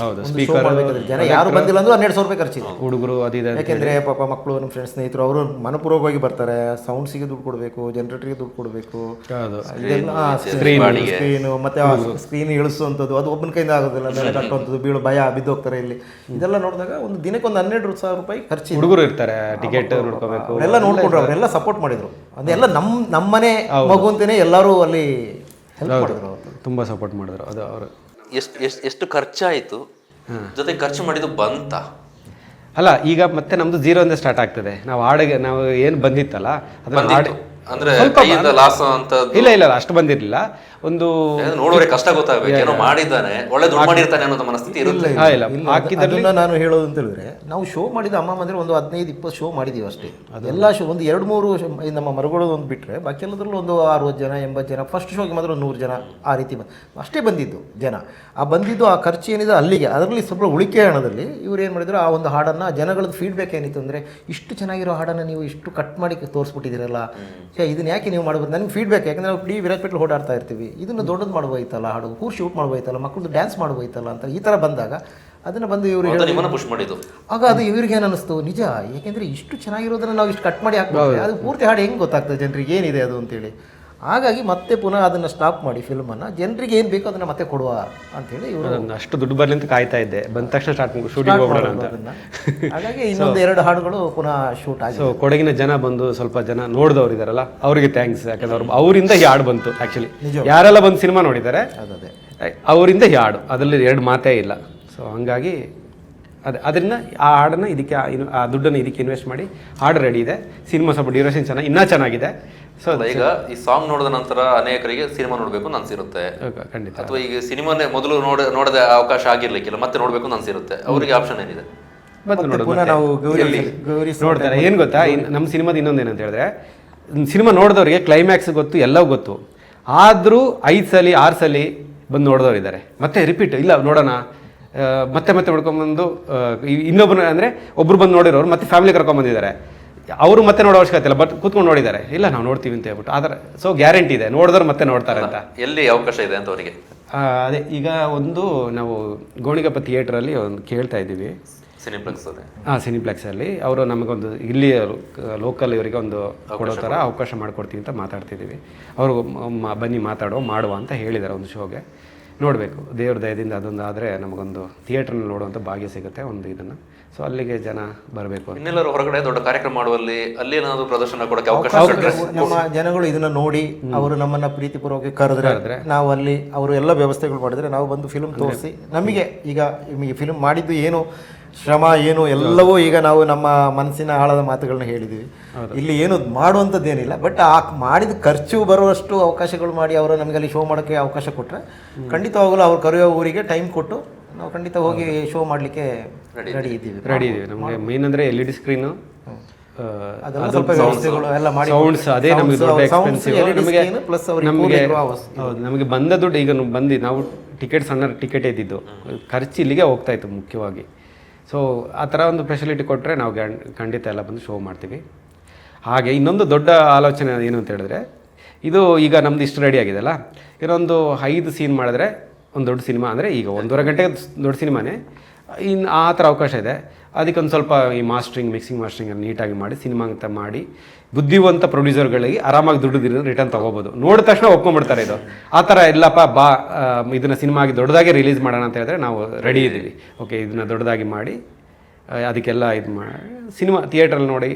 ಹೌದು, ಒಂದು show ಮಾಡ್ಬೇಕಾದ್ರೆ ಜನ ಯಾರು ಬಂದಿಲ್ಲ ಅಂದ್ರೆ 1200 ರೂಪಾಯಿ ಖರ್ಚಿದೆ. ಹುಡುಗರು ಅದಿದೆ. ಯಾಕೆಂದರೆ ಪಾಪ ಮಕ್ಕಳು ನಮ್ಮ ಫ್ರೆಂಡ್ಸ್ ಸ್ನೇಹಿತರು ಅವರು ಮನಪೂರ್ವಕವಾಗಿ ಬರ್ತಾರೆ. ಸೌಂಡ್ಸಿಗೆ ದುಡ್ಡು ಕೊಡಬೇಕು, ಜನರೇಟರ್ಗೆ ದುಡ್ಡು ಕೊಡಬೇಕು, ಸ್ಕ್ರೀನು ಮತ್ತು ಸ್ಕ್ರೀನ್ ಇಳಿಸುವಂಥದ್ದು ಅದು ಒಬ್ಬನ ಕೈಯಿಂದ ಆಗೋದಿಲ್ಲ, ಮೇಲೆ ಕಟ್ಟುವಂಥದ್ದು, ಬಿದ್ದೋಗ್ತಾರೆ ಇಲ್ಲಿ. ಇದೆಲ್ಲ ನೋಡಿದಾಗ ಒಂದು ದಿನಕ್ಕೆ ಒಂದು 12,000 ರೂಪಾಯಿ ಖರ್ಚು. ಹುಡುಗರು ಇರ್ತಾರೆ, ಟಿಕೆಟ್ ನೋಡ್ಕೋಬೇಕು, ಅವರೆಲ್ಲ ನೋಡ್ಕೊಂಡ್ರು, ಅವರೆಲ್ಲ ಸಪೋರ್ಟ್ ಮಾಡಿದ್ರು. ಅದೆಲ್ಲ ನಮ್ಮನೆ ಮಗು ಅಂತಾನೆ ಎಲ್ಲರೂ ಅಲ್ಲಿ ಹೆಲ್ಪ್ ಮಾಡಿದ್ರು, ತುಂಬ ಸಪೋರ್ಟ್ ಮಾಡಿದ್ರು. ಅದು ಅವರು ಎಷ್ಟು ಖರ್ಚಾಯಿತು, ಜೊತೆಗೆ ಖರ್ಚು ಮಾಡಿದ್ದು ಬಂತ ಅಲ್ಲ. ಈಗ ಮತ್ತೆ ನಮ್ದು 0 ಇಂದ ಸ್ಟಾರ್ಟ್ ಆಗ್ತದೆ. ನಾವು ಹಾಡಿಗೆ ನಾವು ಏನು ಬಂದಿತ್ತಲ್ಲ ಅದನ್ನ ಅಂದ್ರೆ ಕೈಯಿಂದ ಲಾಸ್ ಅಂತ ಇಲ್ಲ ಅಷ್ಟು ಬಂದಿರಲಿಲ್ಲ. ಒಂದು ನೋಡೋರೆ ಕಷ್ಟ ಗೊತ್ತಾಗಬೇಕು, ಏನೋ ಮಾಡಿದ್ದಾನೆ, ಒಳ್ಳೆ ದುಡ್ಡು ಮಾಡಿರ್ತಾನೆ ಅನ್ನೋ ಮನಸ್ಥಿತಿ ಇರುತ್ತೆ. ಅದನ್ನ ನಾನು ಹೇಳೋದು ಅಂತ ಹೇಳಿದ್ರೆ, ನಾವು ಶೋ ಮಾಡಿದ ಅಮ್ಮ ಮಂದಿರ ಒಂದು 15-20 ಶೋ ಮಾಡಿದೀವಿ ಅಷ್ಟೇ. ಅದೆಲ್ಲ ಶೋ ಒಂದು 2-3 ನಮ್ಮ ಮರಗಳು ಒಂದು ಬಿಟ್ಟರೆ ಬಾಕಿ ಎಲ್ಲದ್ರಲ್ಲೂ ಒಂದು 60 ಜನ 80 ಜನ. ಫಸ್ಟ್ ಶೋಗೆ ಮಾತ್ರ 100 ಜನ ಆ ರೀತಿ ಅಷ್ಟೇ ಬಂದಿದ್ದು ಜನ. ಆ ಖರ್ಚು ಏನಿದೆ ಅಲ್ಲಿಗೆ, ಅದರಲ್ಲಿ ಸ್ವಲ್ಪ ಉಳಿಕೆ ಹಣದಲ್ಲಿ ಇವ್ರು ಏನು ಮಾಡಿದ್ರು, ಆ ಒಂದು ಹಾಡನ್ನು ಜನಗಳದ್ದು ಫೀಡ್ಬ್ಯಾಕ್ ಏನಿತ್ತು ಅಂದರೆ, ಇಷ್ಟು ಚೆನ್ನಾಗಿರೋ ಹಾಡನ್ನು ನೀವು ಇಷ್ಟು ಕಟ್ ಮಾಡಿ ತೋರಿಸ್ಬಿಟ್ಟಿದ್ದೀರಲ್ಲ, ಇದನ್ನ ಯಾಕೆ ನೀವು ಮಾಡ್ಬೋದು? ನನಗೆ ಫೀಡ್ಬ್ಯಾಕ್, ಯಾಕಂದರೆ ನಾವು ಇಡೀ ವಿರಾಜಪೇಟೆ ಓಡಾಡ್ತಾ ಇರ್ತೀವಿ, ಇದನ್ನು ದೊಡ್ಡದು ಮಾಡ್ಬೋಯ್ತಲ್ಲ, ಹಾಡು ಕೂರ್ ಶೂಟ್ ಮಾಡ್ಬೋಯ್ತಲ್ಲ, ಮಕ್ಕಳದ್ದು ಡ್ಯಾನ್ಸ್ ಮಾಡ್ಬೋಯ್ತಲ್ಲ ಅಂತ ಈ ಥರ ಬಂದಾಗ ಅದನ್ನು ಬಂದು ಇವರು ಪುಷ್ ಮಾಡಿದ್ದು. ಆಗ ಅದು ಇವ್ರಿಗೆ ಏನು ಅನ್ನಿಸ್ತು, ನಿಜ, ಏಕೆಂದರೆ ಇಷ್ಟು ಚೆನ್ನಾಗಿರೋದನ್ನು ನಾವು ಇಷ್ಟು ಕಟ್ ಮಾಡಿ ಹಾಕ್ಬೋದು, ಅದು ಪೂರ್ತಿ ಹಾಡು ಹೆಂಗೆ ಗೊತ್ತಾಗ್ತದೆ ಜನರಿಗೆ ಏನಿದೆ ಅದು ಅಂತೇಳಿ. ಹಾಗಾಗಿ ಮತ್ತೆ ಪುನಃ ಅದನ್ನು ಸ್ಟಾಪ್ ಮಾಡಿ ಫಿಲ್ಮನ್ನು ಜನರಿಗೆ ಏನು ಬೇಕೋ ಅದನ್ನು ಮತ್ತೆ ಕೊಡುವ ಅಂತೇಳಿ ಇವರು ಅಷ್ಟು ದುಡ್ಡು ಬರಲಿ ಅಂತ ಕಾಯ್ತಾ ಇದ್ದೆ. ಬಂದ ತಕ್ಷಣ ಶೂಟಿಂಗ್ ಹೋಗೋಣ ಅಂತ. ಹಾಗಾಗಿ ಇನ್ನೊಂದು 2 ಹಾಡುಗಳು ಪುನಃ ಶೂಟ್ ಆಗಿ. ಸೊ ಕೊಡಗಿನ ಜನ ಬಂದು ಸ್ವಲ್ಪ ಜನ ನೋಡಿದವ್ರು ಇದಾರಲ್ಲ ಅವರಿಗೆ ಥ್ಯಾಂಕ್ಸ್. ಯಾಕಂದ್ರೆ ಅವರಿಂದ ಈ ಹಾಡು ಬಂತು. ಆ್ಯಕ್ಚುಲಿ ಯಾರೆಲ್ಲ ಬಂದು ಸಿನಿಮಾ ನೋಡಿದ್ದಾರೆ ಅವರಿಂದ ಈ ಹಾಡು, ಅದರಲ್ಲಿ 2 ಮಾತೇ ಇಲ್ಲ. ಸೊ ಹಂಗಾಗಿ ಅದರಿಂದ ಆ ಹಾಡನ್ನು ಇದಕ್ಕೆ ಆ ದುಡ್ಡನ್ನು ಇದಕ್ಕೆ ಇನ್ವೆಸ್ಟ್ ಮಾಡಿ ಹಾಡು ರೆಡಿ ಇದೆ. ಸಿನಿಮಾ ಸ್ವಲ್ಪ ಡ್ಯೂರೇಷನ್ ಇನ್ನೂ ಚೆನ್ನಾಗಿದೆ. ಸೊ ಈಗ ಈ ಸಾಂಗ್ ನೋಡಿದ ನಂತರ ಅನೇಕರಿಗೆ ಸಿನಿಮಾ ನೋಡಬೇಕು ಅಂತ ಅನ್ಸಿರುತ್ತೆ, ಖಂಡಿತ. ಅಥವಾ ಈಗ ಸಿನಿಮಾನೇ ಮೊದಲು ನೋಡದ ಅವಕಾಶ ಆಗಿರ್ಲಿಕ್ಕಿಲ್ಲ, ಮತ್ತೆ ನೋಡಬೇಕು ಅಂತ ಅನ್ಸಿರುತ್ತೆ, ಅವರಿಗೆ ಆಪ್ಷನ್ ಏನಿದೆ? ನೋಡ್ತಾರೆ. ಏನು ಗೊತ್ತಾ, ನಮ್ಮ ಸಿನಿಮಾದ ಇನ್ನೊಂದೇನಂತ ಹೇಳಿದ್ರೆ, ಸಿನಿಮಾ ನೋಡಿದವ್ರಿಗೆ ಕ್ಲೈಮ್ಯಾಕ್ಸ್ ಗೊತ್ತು, ಎಲ್ಲವೂ ಗೊತ್ತು. ಆದರೂ 5 ಸಲ 6 ಸಲ ಬಂದು ನೋಡಿದವ್ರು ಇದ್ದಾರೆ. ಮತ್ತೆ ರಿಪೀಟ್ ಇಲ್ಲ ನೋಡೋಣ, ಮತ್ತೆ ನೋಡ್ಕೊಂಬಂದು ಇನ್ನೊಬ್ಬರು ಅಂದರೆ ಒಬ್ರು ಬಂದು ನೋಡಿರೋರು ಮತ್ತೆ ಫ್ಯಾಮಿಲಿ ಕರ್ಕೊಂಬಂದಿದ್ದಾರೆ. ಅವರು ಮತ್ತೆ ನೋಡೋ ಅವಶ್ಯಕತೆ ಇಲ್ಲ, ಬಟ್ ಕೂತ್ಕೊಂಡು ನೋಡಿದ್ದಾರೆ. ಇಲ್ಲ ನಾವು ನೋಡ್ತೀವಿ ಅಂತ ಹೇಳ್ಬಿಟ್ಟು. ಆದರೆ ಸೊ ಗ್ಯಾರಂಟಿ ಇದೆ, ನೋಡಿದವ್ರು ಮತ್ತೆ ನೋಡ್ತಾರೆ ಅಂತ. ಎಲ್ಲಿ ಅವಕಾಶ ಇದೆ ಅಂತ ಅವರಿಗೆ? ಅದೇ ಈಗ ಒಂದು ನಾವು ಗೋಣಿಗಪ್ಪ ಥಿಯೇಟ್ರಲ್ಲಿ ಒಂದು ಕೇಳ್ತಾ ಇದ್ದೀವಿ, ಸಿನಿಪ್ಲೆಕ್ಸ್. ಸಿನಿಪ್ಲೆಕ್ಸಲ್ಲಿ ಅವರು ನಮಗೊಂದು ಇಲ್ಲಿ ಲೋಕಲ್ ಇವರಿಗೆ ಒಂದು ಕೊಡೋ ಥರ ಅವಕಾಶ ಮಾಡಿಕೊಡ್ತೀವಿ ಅಂತ ಮಾತಾಡ್ತಿದ್ದೀವಿ. ಅವರು ಬನ್ನಿ ಮಾಡುವ ಅಂತ ಹೇಳಿದ್ದಾರೆ ಒಂದು ಶೋಗೆ. ನೋಡಬೇಕು, ದೇವ್ರ ದಯದಿಂದ ಅದೊಂದು ಆದರೆ ನಮಗೊಂದು ಥಿಯೇಟ್ರ್ನಲ್ಲಿ ನೋಡುವಂಥ ಭಾಗ್ಯ ಸಿಗುತ್ತೆ ಒಂದು ಇದನ್ನು. ಸೊ ಅಲ್ಲಿಗೆ ಜನ ಬರಬೇಕು. ಇನ್ನೆಲ್ಲರೂ ಹೊರಗಡೆ ದೊಡ್ಡ ಕಾರ್ಯಕ್ರಮ ಮಾಡುವಲ್ಲಿ ಅಲ್ಲಿ ಏನಾದರೂ ಪ್ರದರ್ಶನ ಕೊಡೋಕ್ಕೆ ಅವಕಾಶ, ನಮ್ಮ ಜನಗಳು ಇದನ್ನು ನೋಡಿ ಅವರು ನಮ್ಮನ್ನು ಪ್ರೀತಿಪೂರ್ವಕ ಕರೆದ್ರೆ ನಾವು ಅಲ್ಲಿ ಅವರು ಎಲ್ಲ ವ್ಯವಸ್ಥೆಗಳು ಮಾಡಿದ್ರೆ ನಾವು ಬಂದು ಫಿಲ್ಮ್ ತೋರಿಸಿ, ನಮಗೆ ಈಗ ಫಿಲ್ಮ್ ಮಾಡಿದ್ದು ಏನು ಶ್ರಮ ಏನು ಎಲ್ಲವೂ ಈಗ ನಾವು ನಮ್ಮ ಮನಸ್ಸಿನ ಆಳದ ಮಾತುಗಳನ್ನ ಹೇಳಿದ್ದೀವಿ. ಇಲ್ಲಿ ಏನು ಮಾಡುವಂಥದ್ದೇನಿಲ್ಲ, ಬಟ್ ಆ ಮಾಡಿದ ಖರ್ಚು ಬರುವಷ್ಟು ಅವಕಾಶಗಳು ಮಾಡಿ ಅವರು ನಮಗೆ ಅಲ್ಲಿ ಶೋ ಮಾಡೋಕ್ಕೆ ಅವಕಾಶ ಕೊಟ್ಟರೆ ಖಂಡಿತವಾಗಲೂ ಅವ್ರು ಕರೆಯೋ ಊರಿಗೆ ಟೈಮ್ ಕೊಟ್ಟು ನಾವು ಖಂಡಿತ ಹೋಗಿ ಶೋ ಮಾಡಲಿಕ್ಕೆ ರೆಡಿ ಇದ್ದೀವಿ. ನಮಗೆ ಮೇನ್ ಅಂದರೆ LED ಸ್ಕ್ರೀನು, ಸ್ವಲ್ಪ ವ್ಯವಸ್ಥೆಗಳು ಎಲ್ಲ ಮಾಡಿ, ಸೌಂಡ್ಸ್ ಅದೇ ನಮಗೆ ದೊಡ್ಡ ಎಕ್ಸ್ಪೆನ್ಸಿವ್. ನಮಗೆ ಬಂದ ದುಡ್ಡು ಈಗ ಬಂದು ನಾವು ಸಣ್ಣ ಟಿಕೆಟ್ ಇದ್ದಿದ್ದು ಖರ್ಚು ಇಲ್ಲಿಗೆ ಹೋಗ್ತಾ ಇತ್ತು ಮುಖ್ಯವಾಗಿ. ಸೊ ಆ ಥರ ಒಂದು ಫೆಸಿಲಿಟಿ ಕೊಟ್ಟರೆ ನಾವು ಖಂಡಿತ ಎಲ್ಲ ಬಂದು ಶೋ ಮಾಡ್ತೀವಿ. ಹಾಗೆ ಇನ್ನೊಂದು ದೊಡ್ಡ ಆಲೋಚನೆ ಏನು ಅಂತ ಹೇಳಿದ್ರೆ, ಇದು ಈಗ ನಮ್ದು ಇಷ್ಟು ರೆಡಿ ಆಗಿದೆಲ್ಲ, ಇನ್ನೊಂದು 5 ಸೀನ್ ಮಾಡಿದ್ರೆ ಒಂದು ದೊಡ್ಡ ಸಿನಿಮಾ. ಅಂದರೆ ಈಗ 1.5 ಗಂಟೆಗೆ ದೊಡ್ಡ ಸಿನಿಮಾನೇ, ಇನ್ನು ಆ ಥರ ಅವಕಾಶ ಇದೆ. ಅದಕ್ಕೊಂದು ಸ್ವಲ್ಪ ಈ ಮಿಕ್ಸಿಂಗ್ ಮಾಸ್ಟ್ರಿಂಗ್ ನೀಟಾಗಿ ಮಾಡಿ ಸಿನಿಮಾ ಅಂತ ಮಾಡಿ ಬುದ್ಧಿವಂತ ಪ್ರೊಡ್ಯೂಸರ್ಗಳಿಗೆ ಆರಾಮಾಗಿ ದುಡ್ಡು ರಿಟರ್ನ್ ತೊಗೋಬೋದು. ನೋಡಿದ ತಕ್ಷಣ ಒಪ್ಕೊಂಡ್ಬಿಡ್ತಾರೆ. ಇದು ಆ ಥರ ಇಲ್ಲಪ್ಪ ಇದನ್ನು ಸಿನಿಮಾಗಿ ದೊಡ್ಡದಾಗಿ ರಿಲೀಸ್ ಮಾಡೋಣ ಅಂತ ಹೇಳಿದ್ರೆ ನಾವು ರೆಡಿ ಇದ್ದೀವಿ. ಓಕೆ, ಇದನ್ನು ದೊಡ್ಡದಾಗಿ ಮಾಡಿ ಅದಕ್ಕೆಲ್ಲ ಇದು ಮಾಡಿ ಸಿನಿಮಾ ಥಿಯೇಟ್ರಲ್ಲಿ ನೋಡಿ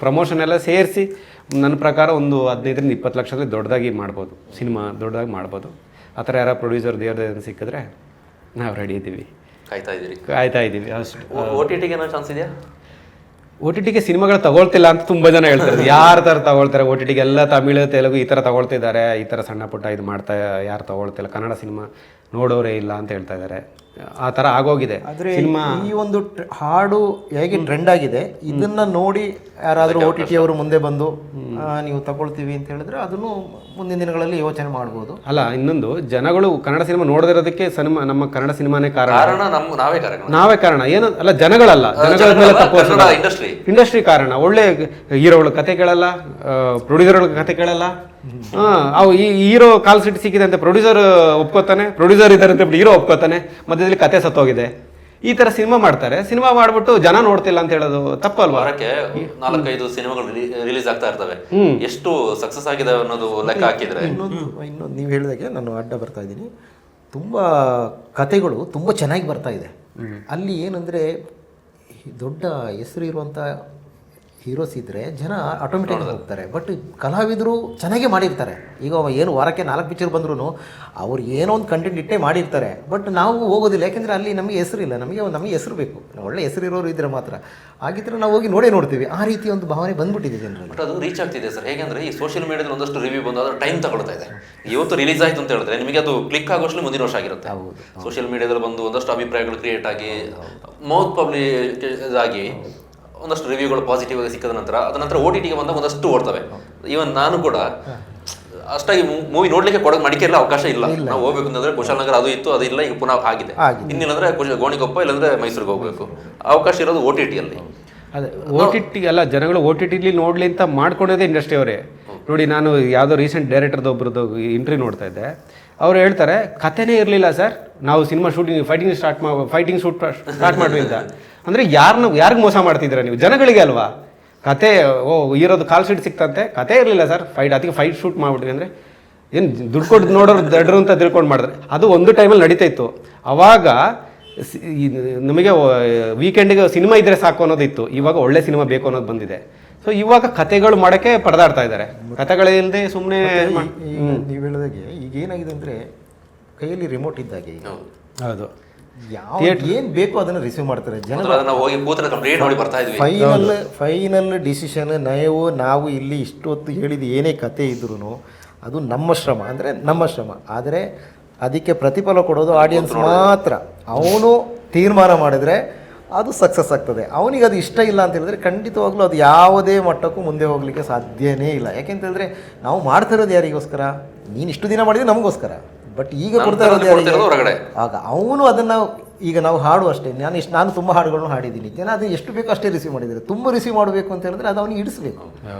ಪ್ರಮೋಷನ್ ಎಲ್ಲ ಸೇರಿಸಿ ನನ್ನ ಪ್ರಕಾರ ಒಂದು 15-20 ಲಕ್ಷದಲ್ಲಿ ದೊಡ್ಡದಾಗಿ ಮಾಡ್ಬೋದು, ಸಿನಿಮಾ ದೊಡ್ಡದಾಗಿ ಮಾಡ್ಬೋದು. ಆ ಥರ ಯಾರೋ ಪ್ರೊಡ್ಯೂಸರ್ ದೇವ್ರದೇನು ಸಿಕ್ಕಿದ್ರೆ ನಾವು ರೆಡಿ ಇದ್ದೀವಿ, ಕಾಯ್ತಾ ಇದ್ದೀವಿ ಅಷ್ಟು. OTTಗೆ ಏನೋ ಚಾನ್ಸ್ ಇದೆಯಾ? OTTಗೆ ಸಿನಿಮಾಗಳು ತಗೊಳ್ತಿಲ್ಲ ಅಂತ ತುಂಬ ಜನ ಹೇಳ್ತಾರೆ. ಯಾರು ಥರ ತಗೊಳ್ತಾರೆ OTTಗೆ? ಎಲ್ಲ ತಮಿಳು ತೆಲುಗು ಈ ಥರ ತಗೊಳ್ತಿದ್ದಾರೆ, ಈ ಥರ ಸಣ್ಣ ಪುಟ್ಟ ಇದು ಮಾಡ್ತಾ ಯಾರು ತಗೊಳ್ತಿಲ್ಲ, ಕನ್ನಡ ಸಿನಿಮಾ ನೋಡೋರೇ ಇಲ್ಲ ಅಂತ ಹೇಳ್ತಾ ಇದ್ದಾರೆ. ಆ ಥರ ಆಗೋಗಿದೆ ಸಿನಿಮಾ. ಈ ಒಂದು ಹಾಡು ಹೇಗೆ ಟ್ರೆಂಡ್ ಆಗಿದೆ, ಇದನ್ನ ನೋಡಿ ಯಾರಾದರೂ OTT ಅವರು ಮುಂದೆ ಬಂದು ನೀವು ತಗೊಳ್ತೀವಿ ಅಂತ ಹೇಳಿದ್ರೆ ಅದನ್ನು ಮುಂದಿನ ದಿನಗಳಲ್ಲಿ ಯೋಚನೆ ಮಾಡ್ಬೋದು. ಅಲ್ಲ, ಇನ್ನೊಂದು ಜನಗಳು ಕನ್ನಡ ಸಿನಿಮಾ ನೋಡದಿರೋದಕ್ಕೆ ನಮ್ಮ ಕನ್ನಡ ಸಿನಿಮಾನೇ ಕಾರಣ, ನಾವೇ ಕಾರಣ. ಏನು ಅಲ್ಲ, ಜನಗಳಲ್ಲ, ಜನಗಳ ಮೇಲೆ ತಪ್ಪು ಇಂಡಸ್ಟ್ರಿ ಕಾರಣ. ಒಳ್ಳೆ ಹೀರೋಗಳ ಕತೆ ಕೇಳಲ್ಲ, ಪ್ರೊಡ್ಯೂಸರ್ಗಳ ಕತೆ ಕೇಳಲ್ಲ, ಅವು ಈ ಹೀರೋ ಕಾಲ್ ಸೀಟ್ ಸಿಕ್ಕಿದೆ ಅಂತ ಪ್ರೊಡ್ಯೂಸರ್ ಒಪ್ಕೋತಾನೆ, ಪ್ರೊಡ್ಯೂಸರ್ ಇದ್ದಾರೆ ಅಂತ ಹೀರೋ ಒಪ್ಕೋತಾನೆ, ಮಧ್ಯದಲ್ಲಿ ಕತೆ ಸತ್ತೋಗಿದೆ. ಈ ತರ ಸಿನಿಮಾ ಮಾಡ್ತಾರೆ. ಸಿನಿಮಾ ಮಾಡ್ಬಿಟ್ಟು ಜನ ನೋಡ್ತಿಲ್ಲ ಅಂತ ಹೇಳೋದು ತಪ್ಪಲ್ವಾ? ವಾರಕ್ಕೆ 4-5 ಸಿನಿಮಾಗಳು ರಿಲೀಸ್ ಆಗ್ತಾ ಇರ್ತವೆ. ಎಷ್ಟು ಸಕ್ಸಸ್ ಆಗಿದೆ ಅನ್ನೋದು ಲೆಕ್ಕ ಹಾಕಿದ್ರೆ ಇನ್ನೊಂದು ನೀವು ಹೇಳಿದಾಗೆ ನಾನು ಅಡ್ಡ ಬರ್ತಾ ಇದ್ದೀನಿ. ತುಂಬ ಕತೆಗಳು ತುಂಬ ಚೆನ್ನಾಗಿ ಬರ್ತಾ ಇದೆ. ಅಲ್ಲಿ ಏನಂದರೆ ದೊಡ್ಡ ಹೆಸರು ಇರುವಂಥ ಹೀರೋಸ್ ಇದ್ದರೆ ಜನ ಆಟೋಮೆಟಿಕ್ ಹೋಗ್ತಾರೆ. ಬಟ್ ಕಲಾವಿದರು ಚೆನ್ನಾಗೇ ಮಾಡಿರ್ತಾರೆ. ಈಗ ಏನು ವಾರಕ್ಕೆ 4 ಪಿಕ್ಚರ್ ಬಂದ್ರೂ ಅವ್ರು ಏನೋ ಒಂದು ಕಂಟೆಂಟ್ ಇಟ್ಟೇ ಮಾಡಿರ್ತಾರೆ. ಬಟ್ ನಾವು ಹೋಗೋದಿಲ್ಲ, ಯಾಕೆಂದರೆ ಅಲ್ಲಿ ನಮಗೆ ಹೆಸರಿಲ್ಲ. ನಮಗೆ ಹೆಸರು ಬೇಕು. ಒಳ್ಳೆ ಹೆಸರಿರೋರು ಇದ್ದರೆ ಮಾತ್ರ. ಹಾಗಿದ್ರೆ ನಾವು ಹೋಗಿ ನೋಡ್ತೀವಿ. ಆ ರೀತಿ ಒಂದು ಭಾವನೆ ಬಂದ್ಬಿಟ್ಟಿದೆ ಜನರಲ್ಲಿ. ಬಟ್ ಅದು ರೀಚ್ ಆಗ್ತಿದೆ ಸರ್. ಹೇಗೆಂದ್ರೆ ಈ ಸೋಷಿಯಲ್ ಮೀಡಿಯಾದಲ್ಲಿ ಒಂದಷ್ಟು ರಿವ್ಯೂ ಬಂದು ಅದು ಟೈಮ್ ತಗೊಳ್ತಾ ಇದೆ. ಇವತ್ತು ರಿಲೀಸ್ ಆಯ್ತು ಅಂತ ಹೇಳಿದ್ರೆ ನಿಮಗೆ ಅದು ಕ್ಲಿಕ್ ಆಗೋಷ್ಟು ಮುಂದಿನ ವರ್ಷ ಆಗಿರುತ್ತೆ. ಸೋಷಿಯಲ್ ಮೀಡಿಯಾದಲ್ಲಿ ಬಂದು ಒಂದಷ್ಟು ಅಭಿಪ್ರಾಯಗಳು ಕ್ರಿಯೇಟ್ ಆಗಿ ಮೌತ್ ಪಬ್ಲಿಕ್ ಆಗಿ ಒಂದಷ್ಟು ರಿವ್ಯೂಗಳು ಪಾಸಿಟಿವ್ ಆಗಿ ಸಿಕ್ಕದ ನಂತರ ಅದ ನಂತರ OTT ಗೆ ಬಂದಾಗ ಒಂದಷ್ಟು ಓಡ್ತವೆ. ಈವನ್ ನಾನು ಕೂಡ ಅಷ್ಟಾಗಿ ಮೂವಿ ನೋಡ್ಲಿಕ್ಕೆ ಮಡಿಕೇರಿಯಲ್ಲಿ ಅವಕಾಶ ಇಲ್ಲ. ನಾವು ಹೋಗ್ಬೇಕು ಅಂತಂದ್ರೆ ಕುಶಾಲನಗರ ಅದು ಇತ್ತು, ಅದು ಇಲ್ಲ, ಈಗ ಪುನಃ ಆಗಿದೆ. ಇನ್ನಿಲ್ಲಂದ್ರೆ ಗೋಣಿಕೊಪ್ಪ ಇಲ್ಲಾಂದ್ರೆ ಮೈಸೂರಿಗೆ ಹೋಗ್ಬೇಕು. ಅವಕಾಶ ಇರೋದು OTT ಅಲ್ಲಿ. ಅದೇ OTT ಅಲ್ಲ, ಜನಗಳು OTTಲಿ ನೋಡ್ಲಿ ಅಂತ ಮಾಡ್ಕೊಂಡಿದೆ ಇಂಡಸ್ಟ್ರಿ ಅವರೇ. ನೋಡಿ, ನಾನು ಯಾವುದೋ ರೀಸೆಂಟ್ ಡೈರೆಕ್ಟರ್ದು ಒಬ್ರದ್ದು ಇಂಟರ್ವ್ಯೂ ನೋಡ್ತಾ ಇದ್ದೆ. ಅವ್ರು ಹೇಳ್ತಾರೆ, ಕಥೆನೇ ಇರಲಿಲ್ಲ ಸರ್, ನಾವು cinema shooting fighting shoot start ಮಾಡ್ವಿ ಅಂತ. ಅಂದರೆ ಯಾರಿಗೆ ಮೋಸ ಮಾಡ್ತಿದ್ದೀರಾ ನೀವು? ಜನಗಳಿಗೆ ಅಲ್ವಾ ಕತೆ. ಇರೋದು ಕಾಲ್ ಶೀಟ್ ಸಿಕ್ತಂತೆ, ಕತೆ ಇರಲಿಲ್ಲ ಸರ್, ಅದಕ್ಕೆ ಫೈಟ್ ಶೂಟ್ ಮಾಡ್ಬಿಟ್ವಿ. ಅಂದರೆ ಏನು ದುಡ್ಡು ಕೊಟ್ಟು ನೋಡೋರು ದಡ್ರು ಅಂತ ತಿಳ್ಕೊಂಡು ಮಾಡಿದ್ರೆ ಅದು ಒಂದು ಟೈಮಲ್ಲಿ ನಡೀತಾ ಇತ್ತು. ಅವಾಗ ನಮಗೆ ವೀಕೆಂಡಿಗೆ ಸಿನಿಮಾ ಇದ್ದರೆ ಸಾಕು ಅನ್ನೋದಿತ್ತು. ಇವಾಗ ಒಳ್ಳೆ ಸಿನಿಮಾ ಬೇಕು ಅನ್ನೋದು ಬಂದಿದೆ. ಸೊ ಇವಾಗ ಕತೆಗಳು ಮಾಡೋಕ್ಕೆ ಪರದಾಡ್ತಾ ಇದ್ದಾರೆ. ಕತೆಗಳಿಲ್ಲದೆ ಸುಮ್ಮನೆ ನೀವು ಹೇಳಿದಾಗೆ ಈಗ ಏನಾಗಿದೆ ಅಂದರೆ ಕೈಯಲ್ಲಿ ರಿಮೋಟ್ ಇದ್ದಾಗೆ ಹೌದು, ಏನು ಬೇಕೋ ಅದನ್ನು ರಿಸೀವ್ ಮಾಡ್ತಾರೆ ಜನ. ಫೈನಲ್ ಡಿಸಿಷನ್ ನಾವು ಇಲ್ಲಿ ಇಷ್ಟೊತ್ತು ಹೇಳಿದ ಏನೇ ಕತೆ ಇದ್ರೂ ಅದು ನಮ್ಮ ಶ್ರಮ, ಅಂದರೆ ನಮ್ಮ ಶ್ರಮ. ಆದರೆ ಅದಕ್ಕೆ ಪ್ರತಿಫಲ ಕೊಡೋದು ಆಡಿಯನ್ಸ್ ಮಾತ್ರ. ಅವನು ತೀರ್ಮಾನ ಮಾಡಿದರೆ ಅದು ಸಕ್ಸಸ್ ಆಗ್ತದೆ. ಅವನಿಗೆ ಅದು ಇಷ್ಟ ಇಲ್ಲ ಅಂತ ಹೇಳಿದ್ರೆ ಖಂಡಿತವಾಗ್ಲೂ ಅದು ಯಾವುದೇ ಮಟ್ಟಕ್ಕೂ ಮುಂದೆ ಹೋಗಲಿಕ್ಕೆ ಸಾಧ್ಯನೇ ಇಲ್ಲ. ಯಾಕೆಂತ ಹೇಳಿದ್ರೆ ನಾವು ಮಾಡ್ತಾ ಇರೋದು ಯಾರಿಗೋಸ್ಕರ? ನೀನು ಇಷ್ಟು ದಿನ ಮಾಡಿದ್ರೆ ನಮಗೋಸ್ಕರ. ಬಟ್ ಈಗ ಕೊಡ್ತಾ ಇರೋದು ಯಾರಿಗೆ? ಆಗ ಅವನು ಅದನ್ನು ಈಗ ನಾವು ಹಾಡು ಅಷ್ಟೇ. ನಾನು ತುಂಬ ಹಾಡುಗಳನ್ನು ಹಾಡಿದ್ದೀನಿ. ಜನ ಅದು ಎಷ್ಟು ಬೇಕೋ ಅಷ್ಟೇ ರಿಸೀವ್ ಮಾಡಿದ್ದಾರೆ. ತುಂಬ ರಿಸೀವ್ ಮಾಡಬೇಕು ಅಂತ ಹೇಳಿದ್ರೆ ಅದು ಅವನಿಗೆ ಇಡಿಸ್ಬೇಕು.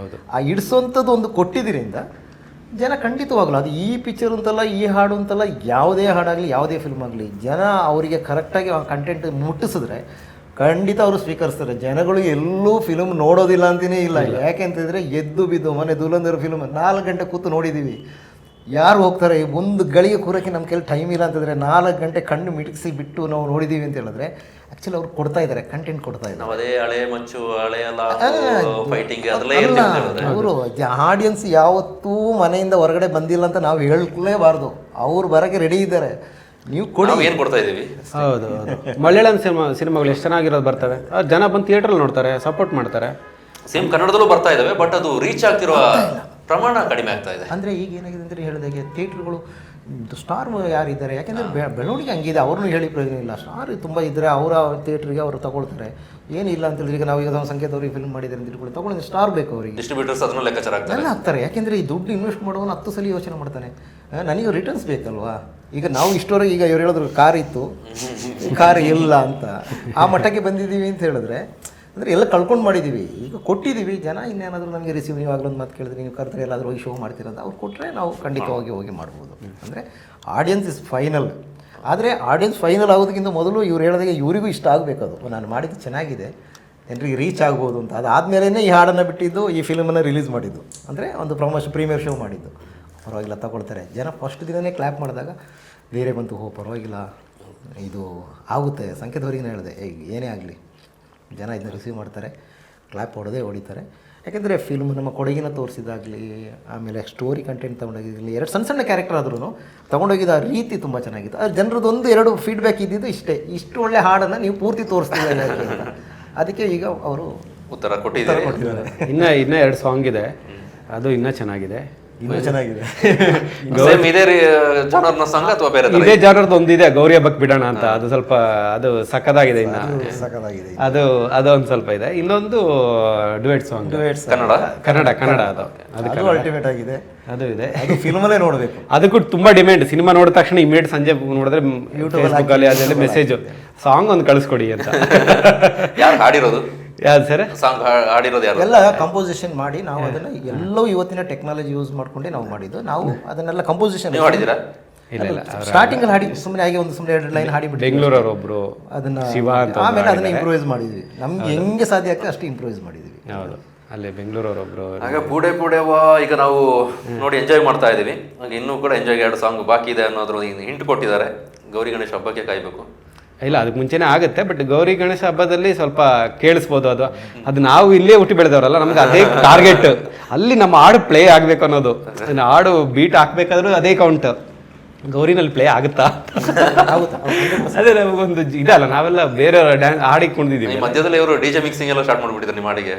ಆ ಇಡಿಸೋಂಥದ್ದು ಒಂದು ಕೊಟ್ಟಿದ್ದರಿಂದ ಜನ ಖಂಡಿತವಾಗಲು ಅದು ಈ ಪಿಕ್ಚರ್ ಅಂತಲ್ಲ, ಈ ಹಾಡು ಅಂತಲ್ಲ, ಯಾವುದೇ ಹಾಡಾಗಲಿ ಯಾವುದೇ ಫಿಲ್ಮ್ ಆಗಲಿ ಜನ ಅವರಿಗೆ ಕರೆಕ್ಟಾಗಿ ಆ ಕಂಟೆಂಟ್ ಮುಟ್ಟಿಸಿದ್ರೆ ಖಂಡಿತ ಅವರು ಸ್ವೀಕರಿಸ್ತಾರೆ. ಜನಗಳು ಎಲ್ಲೂ ಫಿಲ್ಮ್ ನೋಡೋದಿಲ್ಲ ಅಂತಲೇ ಇಲ್ಲ. ಯಾಕೆಂತಂದರೆ ಎದ್ದು ಬಿದ್ದು ಮನೆ ದುಲಂದರ್ ಫಿಲ್ಮ್ 4 ಗಂಟೆ ಕೂತು ನೋಡಿದ್ದೀವಿ. ಯಾರು ಹೋಗ್ತಾರೆ? ಒಂದು ಗಳಿಗೆ ಕೂರೋಕ್ಕೆ ನಮ್ಮ ಕೈಲಿ ಟೈಮ್ ಇಲ್ಲ ಅಂತಂದರೆ 4 ಗಂಟೆ ಕಣ್ಣು ಮಿಟಿಸಿ ಬಿಟ್ಟು ನಾವು ನೋಡಿದ್ದೀವಿ ಅಂತ ಹೇಳಿದ್ರೆ ಆ್ಯಕ್ಚುಲಿ ಅವ್ರು ಕೊಡ್ತಾ ಇದ್ದಾರೆ, ಕಂಟೆಂಟ್ ಕೊಡ್ತಾ ಇದ್ದಾರೆ. ಅವರು ಆಡಿಯನ್ಸ್ ಯಾವತ್ತೂ ಮನೆಯಿಂದ ಹೊರಗಡೆ ಬಂದಿಲ್ಲ ಅಂತ ನಾವು ಹೇಳಲೇಬಾರ್ದು. ಅವ್ರು ಬರೋಕ್ಕೆ ರೆಡಿ ಇದ್ದಾರೆ. ನೀವು ಕೊಡಿ, ಏನು ಕೊಡ್ತಾ ಇದ್ದೀವಿ. ಹೌದು, ಮಲಯಾಳಂ ಸಿನಿಮಾಗಳು ಎಷ್ಟು ಚೆನ್ನಾಗಿರೋದು ಬರ್ತವೆ. ಜನ ಬಂದು ಥಿಯೇಟ್ರಲ್ಲಿ ನೋಡ್ತಾರೆ, ಸಪೋರ್ಟ್ ಮಾಡ್ತಾರೆ. ಸೇಮ್ ಕನ್ನಡದಲ್ಲೂ ಬರ್ತಾ ಇದ್ದಾವೆ, ಬಟ್ ಅದು ರೀಚ್ ಆಗ್ತಿರುವ ಪ್ರಮಾಣ ಕಡಿಮೆ ಆಗ್ತಾ ಇದೆ. ಅಂದರೆ ಈಗ ಏನಾಗಿದೆ ಅಂದರೆ ಹೇಳಿದಾಗೆ ಥಿಯೇಟ್ರುಗಳು ಸ್ಟಾರ್ ಯಾರಿದ್ದಾರೆ? ಯಾಕೆಂದರೆ ಬೆಳವಣಿಗೆ ಹಂಗಿದೆ. ಅವ್ರನ್ನೂ ಹೇಳಿ ಪ್ರಯೋಜನ ಇಲ್ಲ. ಸ್ಟಾರ್ ತುಂಬ ಇದ್ದರೆ ಅವರ ಥಿಯೇಟ್ರಿಗೆ ಅವರು ತಗೊಳ್ತಾರೆ. ಏನಿಲ್ಲ ಅಂತ ಹೇಳಿದ್ರೆ ಈಗ ನಾವು ಈಗ ಸಂಕೇತ ಅವ್ರಿಗೆ ಫಿಲ್ಮ್ ಮಾಡಿದ್ದಾರೆ ಅಂತ ತಿಳ್ಕೊಳ್ಳಿ, ತಗೊಳ್ಳಿ, ಸ್ಟಾರ್ ಬೇಕು ಅವರಿಗೆ. ಡಿಸ್ಟ್ರಿಬ್ಯೂಟರ್ಸ್ ಅದನ್ನು ಲೆಕ್ಕಾಚಾರ ಆಗ್ತಾರೆ. ಯಾಕೆಂದರೆ ಈ ದುಡ್ಡು ಇನ್ವೆಸ್ಟ್ ಮಾಡೋನು 10 ಸಲ ಯೋಚನೆ ಮಾಡ್ತಾನೆ, ನನಗೆ ರಿಟರ್ನ್ಸ್ ಬೇಕಲ್ವಾ. ಈಗ ನಾವು ಇಷ್ಟವರೆಗೆ ಈಗ ಇವ್ರು ಹೇಳಿದ್ರು ಕಾರ್ ಇತ್ತು, ಕಾರ್ ಇಲ್ಲ ಅಂತ, ಆ ಮಟ್ಟಕ್ಕೆ ಬಂದಿದ್ದೀವಿ ಅಂತ ಹೇಳಿದ್ರೆ ಅಂದರೆ ಎಲ್ಲ ಕಳ್ಕೊಂಡು ಮಾಡಿದ್ದೀವಿ. ಈಗ ಕೊಟ್ಟಿದ್ದೀವಿ. ಜನ ಇನ್ನೇನಾದರೂ ನಮಗೆ ರಿಸೀವ್, ನೀವು ಆಗಲೊಂದು ಮಾತು ಕೇಳಿದ್ರೆ, ನೀವು ಕರೆದ್ರೆ ಎಲ್ಲಾದರೂ ಹೋಗಿ ಶೋ ಮಾಡ್ತೀರಂತ ಅವ್ರು ಕೊಟ್ಟರೆ ನಾವು ಖಂಡಿತವಾಗಿ ಹೋಗಿ ಮಾಡ್ಬೋದು. ಅಂದರೆ ಆಡಿಯನ್ಸ್ ಇಸ್ ಫೈನಲ್. ಆದರೆ ಆಡಿಯನ್ಸ್ ಫೈನಲ್ ಆಗೋದಕ್ಕಿಂತ ಮೊದಲು ಇವ್ರು ಹೇಳಿದಾಗ ಇವರಿಗೂ ಇಷ್ಟ ಆಗಬೇಕದು. ನಾನು ಮಾಡಿದ್ದು ಚೆನ್ನಾಗಿದೆ, ಜನರಿಗೆ ರೀಚ್ ಆಗ್ಬೋದು ಅಂತ. ಅದಾದಮೇಲೆ ಈ ಹಾಡನ್ನು ಬಿಟ್ಟಿದ್ದು, ಈ ಫಿಲ್ಮನ್ನು ರಿಲೀಸ್ ಮಾಡಿದ್ದು, ಅಂದರೆ ಒಂದು ಪ್ರೀಮಿಯರ್ ಶೋ ಮಾಡಿದ್ದು. ಪರವಾಗಿಲ್ಲ, ತಗೊಳ್ತಾರೆ ಜನ. ಫಸ್ಟ್ ದಿನವೇ ಕ್ಲ್ಯಾಪ್ ಮಾಡಿದಾಗ ಬೇರೆ ಬಂತು, ಪರವಾಗಿಲ್ಲ, ಇದು ಆಗುತ್ತೆ. ಸಂಕೇತವರೆಗಿನ ಹೇಳಿದೆ, ಏನೇ ಆಗಲಿ ಜನ ಇದನ್ನ ರಿಸೀವ್ ಮಾಡ್ತಾರೆ, ಕ್ಲ್ಯಾಪ್ ಹೊಡಿತಾರೆ. ಯಾಕೆಂದರೆ ಫಿಲ್ಮ್ ನಮ್ಮ ಕೊಡಗಿನ ತೋರಿಸಿದಾಗಲಿ, ಆಮೇಲೆ ಸ್ಟೋರಿ ಕಂಟೆಂಟ್ ತೊಗೊಂಡೋಗಿರಲಿ, 2 ಸಣ್ಣ ಕ್ಯಾರೆಕ್ಟರ್ ಆದ್ರೂ ತೊಗೊಂಡೋಗಿದ್ದ ರೀತಿ ತುಂಬ ಚೆನ್ನಾಗಿತ್ತು. ಅದು ಜನರದ್ದು 1-2 ಫೀಡ್ಬ್ಯಾಕ್ ಇದ್ದಿದ್ದು ಇಷ್ಟೇ, ಇಷ್ಟು ಒಳ್ಳೆ ಹಾಡನ್ನು ನೀವು ಪೂರ್ತಿ ತೋರಿಸ್ತಿಲ್ಲ ಅಂತ. ಅದಕ್ಕೆ ಈಗ ಅವರು ಉತ್ತರ ಕೊಟ್ಟಿದ್ದಾರೆ. ಇನ್ನೂ 2 ಸಾಂಗ್ ಇದೆ, ಅದು ಇನ್ನೂ ಚೆನ್ನಾಗಿದೆ. ಇದೇ ಜಾನರ್ದು ಒಂದಿದೆ, ಗೌರಿ ಹಬ್ಬಕ್ಕೆ ಬಿಡೋಣ ಅಂತ. ಅದು ಸ್ವಲ್ಪ ಅದು ಸಕ್ಕದಾಗಿದೆ. ಅದು ಒಂದು ಸ್ವಲ್ಪ ಇದೆ. ಇನ್ನೊಂದು ಡ್ಯುಯೆಟ್ ಸಾಂಗ್ ಕನ್ನಡ ಅದು ಅಲ್ಟಿಮೇಟ್ ಆಗಿದೆ. ಅದು ಇದೆ, ಅದು ಫಿಲ್ಮಲ್ಲೇ ನೋಡಬೇಕು. ಅದಕ್ಕೂ ತುಂಬಾ ಡಿಮ್ಯಾಂಡ್. ಸಿನಿಮಾ ನೋಡಿದ ತಕ್ಷಣ ಇಮಿಡಿಯೇಟ್ ಸಂಜೆ ನೋಡಿದ್ರೆ ಫೇಸ್ಬುಕ್ ಅಲ್ಲಿ ಅದೆಲ್ಲ ಮೆಸೇಜ್, ಸಾಂಗ್ ಒಂದು ಕಳಿಸ್ಕೊಡಿ ಅಂತ. ಯಾರು ಹಾಡಿರೋದು? ಯಾವ್ದು ಸರ್? ಸಾಂಗ್ ಹಾಡಿರೋದು ಯಾರು? ಎಲ್ಲ ಕಂಪೋಸಿಷನ್ ಮಾಡಿ ನಾವು ಅದನ್ನ ಎಲ್ಲವೂ ಇವತ್ತಿನ ಟೆಕ್ನಾಲಜಿ ಯೂಸ್ ಮಾಡ್ಕೊಂಡೆ ನಾವು ಮಾಡಿದ್ದು. ನಾವು ಅದನ್ನೆಲ್ಲ ಕಂಪೋಸಿಷನ್ ನೀವು ಹಾಡಿದ್ದೀರಾ? ಇಲ್ಲ ಸ್ಟಾರ್ಟಿಂಗ್ ಅಲ್ಲಿ ಹಾಡಿ ಸುಮ್ಮನೆ ಹಾಗೆ ಒಂದು ಸುಮ್ಮನೆ 2 ಲೈನ್ ಹಾಡಿ ಬಿಟ್ಟು ಬೆಂಗಳೂರವ್ರು ಒಬ್ರು ಅದನ್ನ ಶಿವ ಅಂತ ಆಮೇಲೆ ಅದನ್ನ ಇಂಪ್ರೂವೈಸ್ ಮಾಡಿದ್ವಿ. ನಮ್ಗೆ ಹೆಂಗೆ ಸಾಧ್ಯ ಆಗ್ತದೆ ಅಷ್ಟು ಇಂಪ್ರೂವೈಸ್ ಮಾಡಿದ್ವಿ. ಹೌದು, ಅಲ್ಲೇ ಬೆಂಗಳೂರವ್ರೊಬ್ರು. ಹಾಗೆ ಪೂಡೆ ಪೂಡೆವಾ ಈಗ ನಾವು ನೋಡಿ ಎಂಜಾಯ್ ಮಾಡ್ತಾ ಇದೀವಿ. ಹಾಗೆ ಇನ್ನೂ ಕೂಡ ಎಂಜಾಯ್ಗೆ 2 ಸಾಂಗ್ ಬಾಕಿ ಇದೆ ಅನ್ನೋದ್ರ ಹಿಂಟ್ ಕೊಟ್ಟಿದ್ದಾರೆ. ಗೌರಿ ಗಣೇಶ ಹಬ್ಬಕ್ಕೆ ಕಾಯ್ಬೇಕು. ಇಲ್ಲ, ಅದಕ್ಕೆ ಮುಂಚೆನೇ ಆಗುತ್ತೆ. ಬಟ್ ಗೌರಿ ಗಣೇಶ ಹಬ್ಬದಲ್ಲಿ ಸ್ವಲ್ಪ ಕೇಳಿಸ್ಬೋದು. ಅದು ನಾವು ಇಲ್ಲೇ ಹುಟ್ಟಿ ಬೆಳೆದವರಲ್ಲ, ನಮ್ಗೆ ಅದೇ ಟಾರ್ಗೆಟ್. ಅಲ್ಲಿ ನಮ್ಮ ಹಾಡು ಪ್ಲೇ ಆಗಬೇಕು ಅನ್ನೋದು. ಹಾಡು ಬೀಟ್ ಹಾಕ್ಬೇಕಾದ್ರೂ ಅದೇ ಕೌಂಟ್. ಗೌರಿನಲ್ಲಿ ಪ್ಲೇ ಆಗುತ್ತಾ? ಅದೇ ನಮಗೊಂದು ಇದಲ್ಲ, ನಾವೆಲ್ಲ ಬೇರೆ ಡ್ಯಾನ್ಸ್ ಹಾಡಿಗೆ ಕುಣಿದಿದ್ದೀವಿ. ಈ ಮಧ್ಯದಲ್ಲಿ ಇವರು ಡಿಜೆ ಮಿಕ್ಸಿಂಗ್ ಎಲ್ಲ ಸ್ಟಾರ್ಟ್ ಮಾಡ್ಬಿಟ್ಟಿದ್ದಾರೆ ನಿಮ್ಮ ಹಾಡಿಗೆ.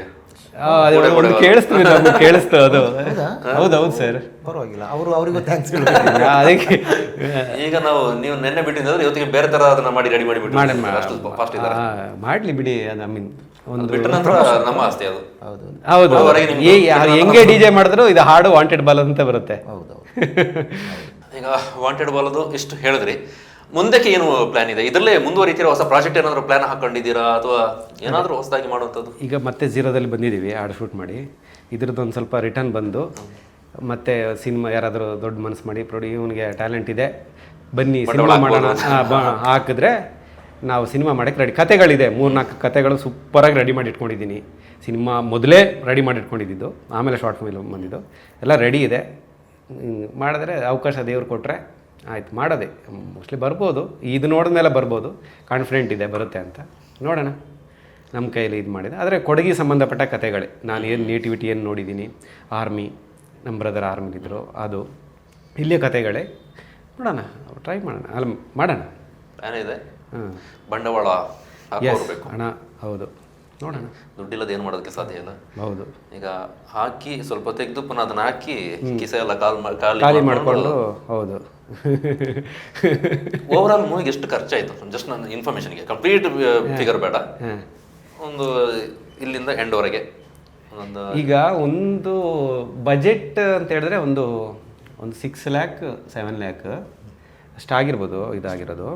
ಕೇಳಿಸ್ತೀವಿ, ನಮ್ಗೆ ಕೇಳಿಸ್ತು ಅದು. ಹೌದೌದು ಸರ್, ಪರವಾಗಿಲ್ಲ. ಅವರಿಗೂ ಥ್ಯಾಂಕ್ಸ್. ಅದಕ್ಕೆ ಈಗ ನೀವು ನೆನ್ನೆ ಬಿಟ್ಟಿದ್ರೆ ಇವತ್ತಿಗೆ ಬೇರೆ ತರ ಅದನ್ನ ಮಾಡಿ ರೆಡಿ ಮಾಡಿಬಿಟ್ಟು ಅಷ್ಟು ಫಾಸ್ಟ್ ಇದ್ದಾರೆ. ಮಾಡ್ಲಿ ಬಿಡಿ. ಅದು ಐ ಮೀನ್ ಒಂದು ಬಿಟ್ಟ ನಂತರ ನಮ್ಮ ಆಸ್ತಿ ಅದು. ಹೌದು, ಹೆಂಗೆ ಡಿಜೆ ಮಾಡಿದ್ರು ಇದು ಹಾಡು ವಾಂಟೆಡ್ ಬಾಲ್ ಅಂತ ಬರುತ್ತೆ. ಈಗ ವಾಂಟೆಡ್ ಬಾಲ್ ಅದು ಇಷ್ಟು ಹೇಳಿದ್ರಿ. ಮುಂದಕ್ಕೆ ಏನು ಪ್ಲಾನ್ ಇದೆ? ಇದರಲ್ಲೇ ಮುಂದುವರಿತಿರೋ ಹೊಸ ಪ್ರಾಜೆಕ್ಟ್ ಏನಾದರೂ ಪ್ಲಾನ್ ಹಾಕೊಂಡಿದ್ದೀರಾ ಅಥವಾ ಏನಾದರೂ ಹೊಸದಾಗಿ ಮಾಡುವಂಥದ್ದು? ಈಗ ಮತ್ತೆ ಝೀರೋದಲ್ಲಿ ಬಂದಿದ್ದೀವಿ ಹಾಡು ಶೂಟ್ ಮಾಡಿ. ಇದ್ರದ್ದು ಒಂದು ಸ್ವಲ್ಪ ರಿಟರ್ನ್ ಬಂದು ಮತ್ತೆ ಸಿನಿಮಾ ಯಾರಾದರೂ ದೊಡ್ಡ ಮನಸ್ಸು ಮಾಡಿ ಇವನಿಗೆ ಟ್ಯಾಲೆಂಟ್ ಇದೆ ಬನ್ನಿ ಸಿನಿಮಾ ಮಾಡೋಣ ಹಾಕಿದ್ರೆ ನಾವು ಸಿನಿಮಾ ಮಾಡೋಕ್ಕೆ ರೆಡಿ. ಕತೆಗಳಿದೆ, 3-4 ಕತೆಗಳು ಸೂಪರಾಗಿ ರೆಡಿ ಮಾಡಿ ಇಟ್ಕೊಂಡಿದ್ದೀನಿ. ಸಿನಿಮಾ ಮೊದಲೇ ರೆಡಿ ಮಾಡಿ ಇಟ್ಕೊಂಡಿದ್ದು, ಆಮೇಲೆ ಶಾರ್ಟ್ ಫಿಲ್ಮ್ ಬಂದಿದ್ದು ಎಲ್ಲ ರೆಡಿ ಇದೆ. ಮಾಡಿದ್ರೆ ಅವಕಾಶ ದೇವ್ರು ಕೊಟ್ಟರೆ ಆಯ್ತು ಮಾಡೋದೆ. ಮೋಸ್ಟ್ಲಿ ಬರ್ಬೋದು, ಇದು ನೋಡಿದ ಮೇಲೆ ಬರ್ಬೋದು. ಕಾನ್ಫಿಡೆಂಟ್ ಇದೆ ಬರುತ್ತೆ ಅಂತ, ನೋಡೋಣ. ನಮ್ಮ ಕೈಯಲ್ಲಿ ಇದು ಮಾಡಿದೆ. ಆದರೆ ಕೊಡಗಿಗೆ ಸಂಬಂಧಪಟ್ಟ ಕತೆಗಳೇ. ನಾನು ಏನು ನೇಟಿವಿಟಿ ಏನು ನೋಡಿದ್ದೀನಿ, ಆರ್ಮಿ, ನಮ್ಮ ಬ್ರದರ್ ಆರ್ಮಿಲಿದ್ದರು, ಅದು ಇಲ್ಲೇ ಕತೆಗಳೇ. ನೋಡೋಣ, ಟ್ರೈ ಮಾಡೋಣ, ಅಲ್ಲಿ ಮಾಡೋಣ. ಏನಿದೆ ಬಂಡವಾಳ ಹಾಕಬೇಕು, ಹಣ. ಹೌದು, ನೋಡೋಣ. ದುಡ್ಡಿಲ್ಲದ ಏನು ಮಾಡೋದಕ್ಕೆ ಸಾಧ್ಯ ಇಲ್ಲ. ಹೌದು, ಈಗ ಹಾಕಿ ಸ್ವಲ್ಪ ತೆಗೆದು ಪುನಃ ಅದನ್ನ ಹಾಕಿ ಕಿಸೆ ಎಲ್ಲ ಖಾಲಿ ಮಾಡಿಕೊಂಡು. ಹೌದು. ಓವರ್ ಆಲ್ ಮೂವಿಗೆ ಎಷ್ಟು ಖರ್ಚಾಯಿತು? ಜಸ್ಟ್ ನನ್ನ ಇನ್ಫಾರ್ಮೇಶನ್ಗೆ, ಕಂಪ್ಲೀಟ್ ಫಿಗರ್ ಬೇಡ, ಒಂದು ಇಲ್ಲಿಂದ ಎಂಡ್ವರೆಗೆ ಈಗ ಒಂದು ಬಜೆಟ್ ಅಂತ ಹೇಳಿದ್ರೆ ಒಂದು 6 ಲ್ಯಾಕ್ 7 ಲ್ಯಾಕ್ ಅಷ್ಟಾಗಿರ್ಬೋದು ಇದಾಗಿರೋದು.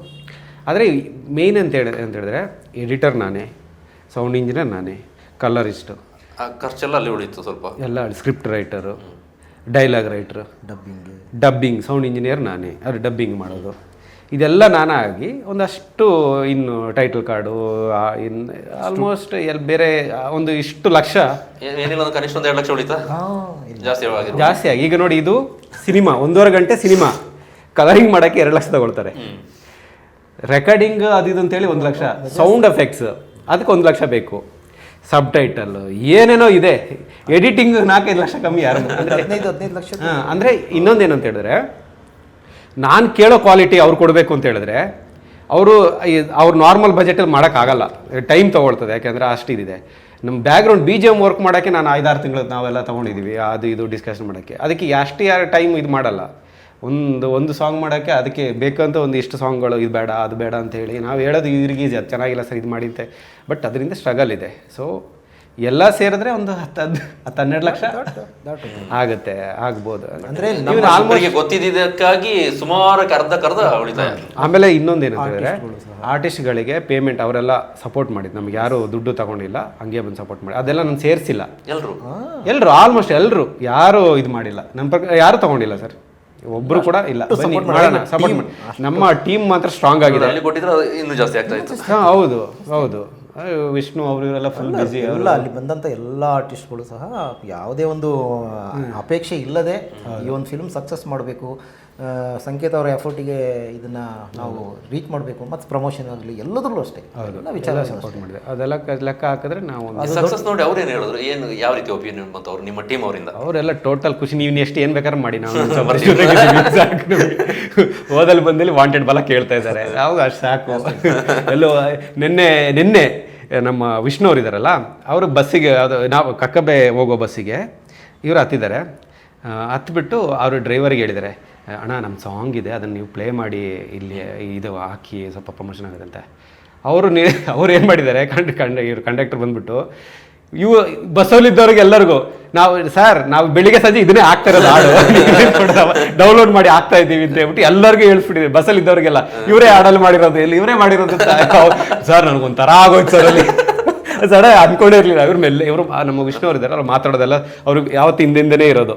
ಆದರೆ ಮೇಯ್ನ್ ಅಂತ ಹೇಳಿದ್ರೆ ಎಡಿಟರ್ ನಾನೇ, ಸೌಂಡ್ ಇಂಜಿನಿಯರ್ ನಾನೇ, ಕಲರಿಸ್ಟು, ಖರ್ಚೆಲ್ಲ ಅಲ್ಲಿ ಉಳಿತು ಸ್ವಲ್ಪ ಎಲ್ಲ. Script writer, dialogue writer, dubbing sound engineer ನಾನೇ, ಅದು ಡಬ್ಬಿಂಗ್ ಮಾಡೋದು. ಇದೆಲ್ಲ ನಾನಾಗಿ ಒಂದಷ್ಟು ಇನ್ನು ಟೈಟಲ್ ಕಾರ್ಡು ಇನ್ನು ಆಲ್ಮೋಸ್ಟ್ ಬೇರೆ ಒಂದು ಇಷ್ಟು ಲಕ್ಷ, ಏನಿಲ್ಲ ಒಂದು ಕನಿಷ್ಠ 1-2 ಲಕ್ಷ ಉಳಿತಾ? ಜಾಸ್ತಿ ಆಗಿ. ಈಗ ನೋಡಿ, ಇದು ಸಿನಿಮಾ 1.5 ಗಂಟೆ ಸಿನಿಮಾ, ಕಲರಿಂಗ್ ಮಾಡೋಕ್ಕೆ 2 ಲಕ್ಷ ತಗೊಳ್ತಾರೆ. ರೆಕಾರ್ಡಿಂಗ್ ಅದು ಇದು ಅಂತೇಳಿ 1 ಲಕ್ಷ, ಸೌಂಡ್ ಎಫೆಕ್ಟ್ಸ್ ಅದಕ್ಕೆ 1 ಲಕ್ಷ ಬೇಕು, ಸಬ್ ಟೈಟಲ್ ಏನೇನೋ ಇದೆ, ಎಡಿಟಿಂಗ್ 4-5 ಲಕ್ಷ ಕಮ್ಮಿ ಯಾರು. 15 ಲಕ್ಷ. ಅಂದರೆ ಇನ್ನೊಂದೇನಂತ ಹೇಳಿದ್ರೆ, ನಾನು ಕೇಳೋ ಕ್ವಾಲಿಟಿ ಅವ್ರು ಕೊಡಬೇಕು ಅಂತ ಹೇಳಿದ್ರೆ ಅವ್ರು ನಾರ್ಮಲ್ ಬಜೆಟಲ್ಲಿ ಮಾಡೋಕ್ಕಾಗಲ್ಲ, ಟೈಮ್ ತೊಗೊಳ್ತದೆ. ಯಾಕೆಂದರೆ ಅಷ್ಟಿದೆ. ನಮ್ಮ ಬ್ಯಾಕ್ಗ್ರೌಂಡ್ BGM ವರ್ಕ್ ಮಾಡೋಕ್ಕೆ ನಾನು 5-6 ತಿಂಗಳು ನಾವೆಲ್ಲ ತೊಗೊಂಡಿದ್ದೀವಿ, ಅದು ಇದು ಡಿಸ್ಕಷನ್ ಮಾಡೋಕ್ಕೆ. ಅದಕ್ಕೆ ಅಷ್ಟು ಯಾರು ಟೈಮ್ ಇದು ಮಾಡಲ್ಲ. ಒಂದು ಸಾಂಗ್ ಮಾಡೋಕ್ಕೆ ಅದಕ್ಕೆ ಬೇಕಂತ ಒಂದು ಇಷ್ಟು ಸಾಂಗ್ಗಳು, ಇದು ಬೇಡ ಅದು ಬೇಡ ಅಂತ ಹೇಳಿ ನಾವು ಹೇಳೋದು ಇವ್ರಿಗೆ ಈಸಿ, ಅದು ಚೆನ್ನಾಗಿಲ್ಲ ಸರ್ ಇದು ಮಾಡಿಂತೆ. ಬಟ್ ಅದರಿಂದ ಸ್ಟ್ರಗಲ್ ಇದೆ. ಸೊ ಎಲ್ಲ ಸೇರಿದ್ರೆ ಒಂದು 10-12 ಲಕ್ಷ ಆಗುತ್ತೆ, ಆಗ್ಬೋದು. ಅಂದರೆ ಗೊತ್ತಿದ್ದಕ್ಕಾಗಿ ಸುಮಾರು ಅರ್ಧ ಉಳಿತಾಯ. ಆಮೇಲೆ ಇನ್ನೊಂದೇನಂತ ಹೇಳಿದ್ರೆ, ಆರ್ಟಿಸ್ಟ್ಗಳಿಗೆ ಪೇಮೆಂಟ್ ಅವರೆಲ್ಲ ಸಪೋರ್ಟ್ ಮಾಡಿದ್ದು, ನಮ್ಗೆ ಯಾರು ದುಡ್ಡು ತಗೊಂಡಿಲ್ಲ, ಹಂಗೆ ಬಂದು ಸಪೋರ್ಟ್ ಮಾಡಿ. ಅದೆಲ್ಲ ನಾನು ಸೇರಿಸಿಲ್ಲ. ಎಲ್ಲರೂ ಆಲ್ಮೋಸ್ಟ್ ಎಲ್ಲರೂ ಯಾರು ಇದು ಮಾಡಿಲ್ಲ, ನಮ್ಮ ಪ್ರಕಾರ ಯಾರು ತಗೊಂಡಿಲ್ಲ ಸರ್, ಒಬ್ರು ಕೂಡ ಇಲ್ಲ. ಸಪೋರ್ಟ್ ಮಾಡಿ, ನಮ್ಮ ಟೀಮ್ ಮಾತ್ರ ಸ್ಟ್ರಾಂಗ್ ಆಗಿದೆ. ಇನ್ನೂ ಜಾಸ್ತಿ ಆಗ್ತಾ ಇತ್ತು. ಹೌದು ಹೌದು. ವಿಷ್ಣು ಅವರು ಇವರೆಲ್ಲ ಫುಲ್ ಬಿಸಿ. ಎಲ್ಲ ಅಲ್ಲಿ ಬಂದಂಥ ಎಲ್ಲ ಆರ್ಟಿಸ್ಟ್ಗಳು ಸಹ ಯಾವುದೇ ಒಂದು ಅಪೇಕ್ಷೆ ಇಲ್ಲದೆ ಈ ಒಂದು ಫಿಲ್ಮ್ ಸಕ್ಸಸ್ ಮಾಡಬೇಕು, ಸಂಕೇತ ಅವರ ಎಫರ್ಟಿಗೆ ಇದನ್ನು ನಾವು ರೀಚ್ ಮಾಡಬೇಕು, ಮತ್ತು ಪ್ರಮೋಷನ್ ಆಗಲಿ ಎಲ್ಲದರಲ್ಲೂ ಅಷ್ಟೇ ಎಲ್ಲ ವಿಚಾರ ಸಪೋರ್ಟ್ ಮಾಡಿದೆ. ಅದೆಲ್ಲ ಲೆಕ್ಕ ಹಾಕಿದ್ರೆ ನಾವು ಸಕ್ಸಸ್ ನೋಡಿ ಅವ್ರೇನು ಹೇಳಿದ್ರು, ಏನು ಯಾವ ರೀತಿ ಒಪಿನಿಯನ್ ಬಂತು ಅವ್ರು ನಿಮ್ಮ ಟೀಮ್ ಅವರಿಂದ? ಅವರೆಲ್ಲ ಟೋಟಲ್ ಖುಷಿ, ನೀವು ಎಷ್ಟು ಏನು ಬೇಕಾದ್ರೆ ಮಾಡಿ, ನಾವು ಓದಲ್ಲಿ ಬಂದಲ್ಲಿ ವಾಂಟೆಡ್ ಬಲ ಕೇಳ್ತಾ ಇದ್ದಾರೆ, ನಾವು ಅಷ್ಟು ಸಾಕು. ಎಲ್ಲೋ ನಿನ್ನೆ ನಮ್ಮ ವಿಷ್ಣು ಅವ್ರು ಇದ್ದಾರಲ್ಲ, ಅವರು ಬಸ್ಸಿಗೆ, ಅದು ನಾವು ಕಕ್ಕಬ್ಬೆ ಹೋಗೋ ಬಸ್ಸಿಗೆ ಇವರು ಹತ್ತಿದ್ದಾರೆ. ಹತ್ಬಿಟ್ಟು ಅವರು ಡ್ರೈವರ್ಗೆ ಹೇಳಿದ್ದಾರೆ, ಅಣ್ಣ ನಮ್ಮ ಸಾಂಗ್ ಇದೆ, ಅದನ್ನು ನೀವು ಪ್ಲೇ ಮಾಡಿ ಇಲ್ಲಿ ಇದು ಹಾಕಿ ಸ್ವಲ್ಪ ಪ್ರಮೋಷನ್ ಆಗುತ್ತಂತೆ. ಅವ್ರು ಏನು ಮಾಡಿದ್ದಾರೆ, ಇವ್ರು ಕಂಡಕ್ಟರ್ ಬಂದ್ಬಿಟ್ಟು ಬಸ್ಸಲ್ಲಿದ್ದವ್ರಿಗೆ ಎಲ್ಲರಿಗೂ, ನಾವು ಬೆಳಿಗ್ಗೆ ಸಂಜೆ ಇದನ್ನೇ ಆಗ್ತಾ ಇರೋದು ಹಾಡು, ಡೌನ್ಲೋಡ್ ಮಾಡಿ ಆಗ್ತಾ ಇದ್ದೀವಿ ಅಂತ ಹೇಳ್ಬಿಟ್ಟು ಎಲ್ಲರಿಗೂ ಹೇಳ್ಬಿಟ್ಟಿದ್ದೀವಿ. ಬಸ್ಸಲ್ಲಿ ಇದ್ದವ್ರಿಗೆಲ್ಲ ಇವರೇ ಹಾಡಲ್ಲಿ ಮಾಡಿರೋದು, ಇವರೇ ಮಾಡಿರೋದು ಸರ್. ನನಗೊಂಥರ ಆಗೋಯ್ತು ಸರ್ ಅಲ್ಲಿ. ಸಡ ಅನ್ಕೊಂಡೇ ಇರಲಿಲ್ಲ. ಇವ್ರ ಮೇಲೆ ಇವರು ನಮ್ಮ ವಿಷ್ಣು ಅವ್ರು ಇದ್ದಾರೆ, ಅವ್ರು ಮಾತಾಡೋದೆಲ್ಲ ಅವ್ರಿಗೆ ಯಾವತ್ತು ಹಿಂದಿಂದನೇ ಇರೋದು,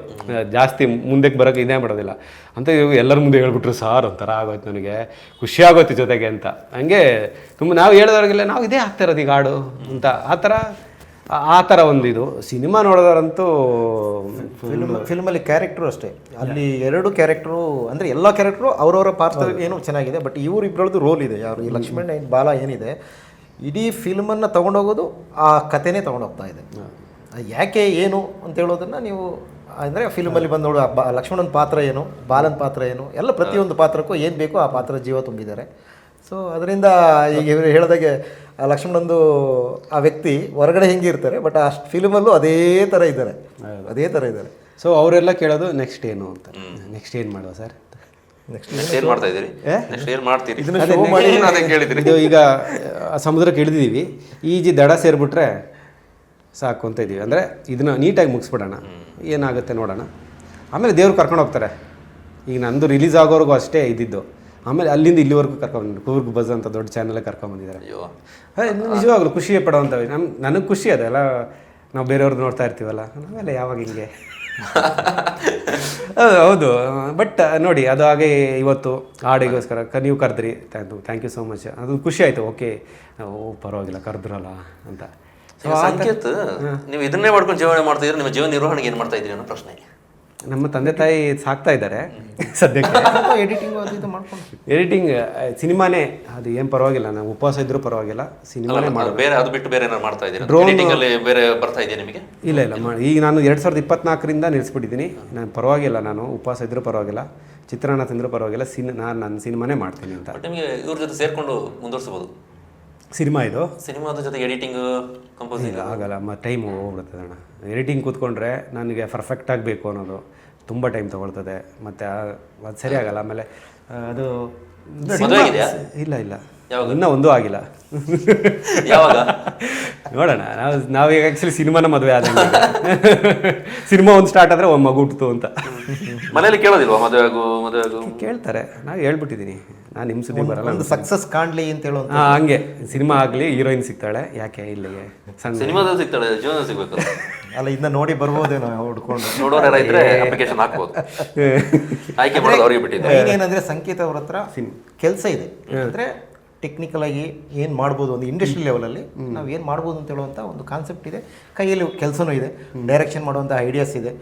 ಜಾಸ್ತಿ ಮುಂದಕ್ಕೆ ಬರೋಕ್ಕೆ ಇದೇ ಮಾಡೋದಿಲ್ಲ ಅಂತ. ಇವ್ರು ಎಲ್ಲರ ಮುಂದೆ ಹೇಳ್ಬಿಟ್ರು ಸಾರ್, ಒಂಥರ ಆಗೋಯ್ತು ನನಗೆ, ಖುಷಿ ಆಗೋಯ್ತು ಜೊತೆಗೆ ಅಂತ. ಹಂಗೆ ತುಂಬ ನಾವು ಹೇಳಿದವ್ರಿಗೆಲ್ಲ ನಾವು ಇದೇ ಆಗ್ತಾ ಇರೋದು ಈಗ ಹಾಡು ಅಂತ ಆ ಥರ ಒಂದು ಇದು. ಸಿನಿಮಾ ನೋಡೋದಂತೂ ಫಿಲ್ಮಲ್ಲಿ ಕ್ಯಾರೆಕ್ಟ್ರು ಅಷ್ಟೇ, ಅಲ್ಲಿ 2 ಕ್ಯಾರೆಕ್ಟ್ರು ಅಂದರೆ ಎಲ್ಲ ಕ್ಯಾರೆಕ್ಟ್ರು ಅವ್ರವರ ಪಾತ್ರ ಏನೋ ಚೆನ್ನಾಗಿದೆ. ಬಟ್ ಇವರಿಬ್ಬರದ್ದು ರೋಲ್ ಇದೆ, ಯಾರು ಈ ಲಕ್ಷ್ಮಣ್ ಬಾಲ ಏನಿದೆ, ಇಡೀ ಫಿಲ್ಮನ್ನು ತೊಗೊಂಡೋಗೋದು ಆ ಕಥೆನೇ ತೊಗೊಂಡೋಗ್ತಾ ಇದೆ. ಯಾಕೆ ಏನು ಅಂತ ಹೇಳೋದನ್ನು ನೀವು ಅಂದರೆ ಫಿಲ್ಮಲ್ಲಿ ಬಂದು ನೋಡು, ಲಕ್ಷ್ಮಣನ ಪಾತ್ರ ಏನು, ಬಾಲನ ಪಾತ್ರ ಏನು, ಎಲ್ಲ ಪ್ರತಿಯೊಂದು ಪಾತ್ರಕ್ಕೂ ಏನು ಬೇಕೋ ಆ ಪಾತ್ರ ಜೀವ ತುಂಬಿದ್ದಾರೆ. ಸೊ ಅದರಿಂದ ಈಗ ಇವರು ಹೇಳಿದಾಗೆ ಆ ಲಕ್ಷ್ಮಣಂದು ಆ ವ್ಯಕ್ತಿ ಹೊರಗಡೆ ಹೆಂಗೆ ಇರ್ತಾರೆ, ಬಟ್ ಆ ಫಿಲ್ಮಲ್ಲೂ ಅದೇ ಥರ ಇದ್ದಾರೆ. ಸೊ ಅವರೆಲ್ಲ ಕೇಳೋದು ನೆಕ್ಸ್ಟ್ ಏನು ಅಂತ, ನೆಕ್ಸ್ಟ್ ಏನು ಮಾಡುವ ಸರ್, ನೆಕ್ಸ್ಟ್ ಏನು ಮಾಡ್ತಾ ಇದ್ದೀರಿ, ನೆಕ್ಸ್ಟ್ ಏನು ಮಾಡ್ತೀರಿ, ಇದು ಈಗ ಸಮುದ್ರಕ್ಕೆ ಇಳಿದಿದ್ದೀವಿ, ಈಜಿ ದಡ ಸೇರಿಬಿಟ್ರೆ ಸಾಕು ಅಂತ ಇದ್ದೀವಿ. ಅಂದರೆ ಇದನ್ನ ನೀಟಾಗಿ ಮುಗಿಸ್ಬಿಡೋಣ, ಏನಾಗುತ್ತೆ ನೋಡೋಣ, ಆಮೇಲೆ ದೇವ್ರು ಕರ್ಕೊಂಡು ಹೋಗ್ತಾರೆ. ಈಗ ನಂದು ರಿಲೀಸ್ ಆಗೋವರೆಗೂ ಅಷ್ಟೇ ಇದ್ದಿದ್ದು, ಆಮೇಲೆ ಅಲ್ಲಿಂದ ಇಲ್ಲಿವರೆಗೂ ಕರ್ಕೊಂಡ್ಬಂದು ಕೂರ್ಗ್ ಬಸ್ ಅಂತ ದೊಡ್ಡ ಚಾನಲ್ ಕರ್ಕೊಂಡ್ಬಂದಿದ್ದಾರೆ. ಅಯ್ಯೋ ನಿಜವಾಗ್ಲೂ ಖುಷಿ ಪಡೋವಂಥವು. ನನಗೆ ಖುಷಿ ಅದೆಲ್ಲ, ನಾವು ಬೇರೆಯವ್ರದ್ದು ನೋಡ್ತಾ ಇರ್ತೀವಲ್ಲ, ಆಮೇಲೆ ಯಾವಾಗ ಹಿಂಗೆ ಹೌದು. ಬಟ್ ನೋಡಿ, ಅದು ಹಾಗೆ ಇವತ್ತು ಹಾಡಿಗೋಸ್ಕರ ನೀವು ಕರೆದ್ರಿ, ಥ್ಯಾಂಕ್ ಯು ಸೋ ಮಚ್, ಅದು ಖುಷಿ ಆಯಿತು. ಓಕೆ, ಪರವಾಗಿಲ್ಲ ಕರೆದ್ರಲ್ಲ ಅಂತ. ಸಂಕೇತ್, ನೀವು ಇದನ್ನೇ ಮಾಡ್ಕೊಂಡು ಜೀವನ ಮಾಡ್ತಾ ಇದ್ರೆ ನಿಮ್ಮ ಜೀವನ ನಿರ್ವಹಣೆಗೆ ಏನು ಮಾಡ್ತಾ ಇದ್ದೀರಿ ಅನ್ನೋ ಪ್ರಶ್ನೆ. ನಮ್ಮ ತಂದೆ ತಾಯಿ ಸಾಕ್ತಾ ಇದ್ದಾರೆ ಸದ್ಯಕ್ಕೆ. ಎಡಿಟಿಂಗ್ ಸಿನಿಮಾನೇ, ಅದು ಏನು ಪರವಾಗಿಲ್ಲ, ನಾವು ಉಪವಾಸ ಇದ್ರೂ ಪರವಾಗಿಲ್ಲ, ಸಿನಿಮಾನೇ ಮಾಡೋದು. ಬೇರೆ ಅದು ಬಿಟ್ಟು ಬೇರೆ ಏನಾದ್ರು ಮಾಡ್ತಾ ಇದ್ದೀರಾ? ಎಡಿಟಿಂಗ್ ಅಲ್ಲಿ ಬೇರೆ ಬರ್ತಾ ಇದೆಯಾ ನಿಮಗೆ? ಇಲ್ಲ ಈಗ ನಾನು 2024ರಿಂದ ನಿಲ್ಲಿಸ್ಬಿಟ್ಟಿದ್ದೀನಿ. ನಾನು ಪರವಾಗಿಲ್ಲ, ನಾನು ಉಪವಾಸ ಇದ್ರೂ ಪರವಾಗಿಲ್ಲ, ಚಿತ್ರಾನ್ನ ತಿಂದರೂ ಪರವಾಗಿಲ್ಲ, ನಾನು ಸಿನಿಮಾನೇ ಮಾಡ್ತೀನಿ ಅಂತ. ನಿಮಗೆ ಇವ್ರ ಜೊತೆ ಸೇರ್ಕೊಂಡು ಮುಂದುವರ್ಸ್ಬೋದು ಸಿನಿಮಾದ ಜೊತೆ ಎಡಿಟಿಂಗ್ ಕಂಪೋಸಿಂಗ್ ಆಗಲ್ಲ, ಟೈಮ್ ಹೋಗ್ಬಿಡ್ತದೆ ಅಣ್ಣ. ಎಡಿಟಿಂಗ್ ಕೂತ್ಕೊಂಡ್ರೆ ನನಗೆ ಪರ್ಫೆಕ್ಟಾಗಿ ಬೇಕು ಅನ್ನೋದು ತುಂಬ ಟೈಮ್ ತೊಗೊಳ್ತದೆ, ಮತ್ತು ಅದು ಸರಿ ಆಗಲ್ಲ. ಆಮೇಲೆ ಅದು ಇಲ್ಲ ಇನ್ನೂ ಒಂದೂ ಆಗಿಲ್ಲ. ಯಾವಾಗ ನೋಡೋಣ. ನಾವೀಗ ಆ್ಯಕ್ಚುಲಿ ಸಿನಿಮಾನ ಮದುವೆ ಆದಂಗೆ, ಸಿನಿಮಾ ಒಂದು ಸ್ಟಾರ್ಟ್ ಆದರೆ ಒಂದು ಮಗು ಹುಟ್ಟಿತು ಅಂತ. ಮನೇಲಿ ಕೇಳೋದಿಲ್ವಾ ಮದುವೆ ಆಗು ಕೇಳ್ತಾರೆ. ನಾನು ಹೇಳ್ಬಿಟ್ಟಿದ್ದೀನಿ, ನಾನು ನಿಮ್ಮ ಸುದ್ದಿ ಬರಲ್ಲ, ಒಂದು ಸಕ್ಸಸ್ ಕಾಣಲಿ ಅಂತ ಹೇಳೋ ಹಂಗೆ. ಸಿನಿಮಾ ಆಗಲಿ, ಹೀರೋಯಿನ್ ಸಿಗ್ತಾಳೆ, ಯಾಕೆ ಇಲ್ಲಿಗೆ ಸಿನಿಮಾದಲ್ಲಿ ಸಿಗ್ತಾಳೆ, ಜೀವನ ಸಿಗ್ಬೇಕು ಅಲ್ಲ, ಇನ್ನ ನೋಡಿ ಬರ್ಬೋದೇನೋ ಹುಡ್ಕೊಂಡು ನೋಡೋರ ಇದ್ರೆ ಅಪ್ಲಿಕೇಶನ್ ಹಾಕ್ಬೋದು, ಆಯ್ಕೆ ಮಾಡೋದು ಅವ್ರಿಗೆ ಬಿಟ್ಟಿದೆ. ಏನಂದ್ರೆ ಸಂಕೇತ ಅವ್ರ ಹತ್ರ ಕೆಲಸ ಇದೆ, ಅಂದರೆ ಟೆಕ್ನಿಕಲ್ ಆಗಿ ಏನು ಮಾಡ್ಬೋದು, ಒಂದು ಇಂಡಸ್ಟ್ರಿ ಲೆವೆಲಲ್ಲಿ ನಾವು ಏನು ಮಾಡ್ಬೋದು ಅಂತ ಹೇಳುವಂಥ ಒಂದು ಕಾನ್ಸೆಪ್ಟ್ ಇದೆ, ಕೈಯಲ್ಲಿ ಕೆಲಸನೂ ಇದೆ, ಡೈರೆಕ್ಷನ್ ಮಾಡುವಂಥ ಐಡಿಯಾಸ್ ಇದೆ.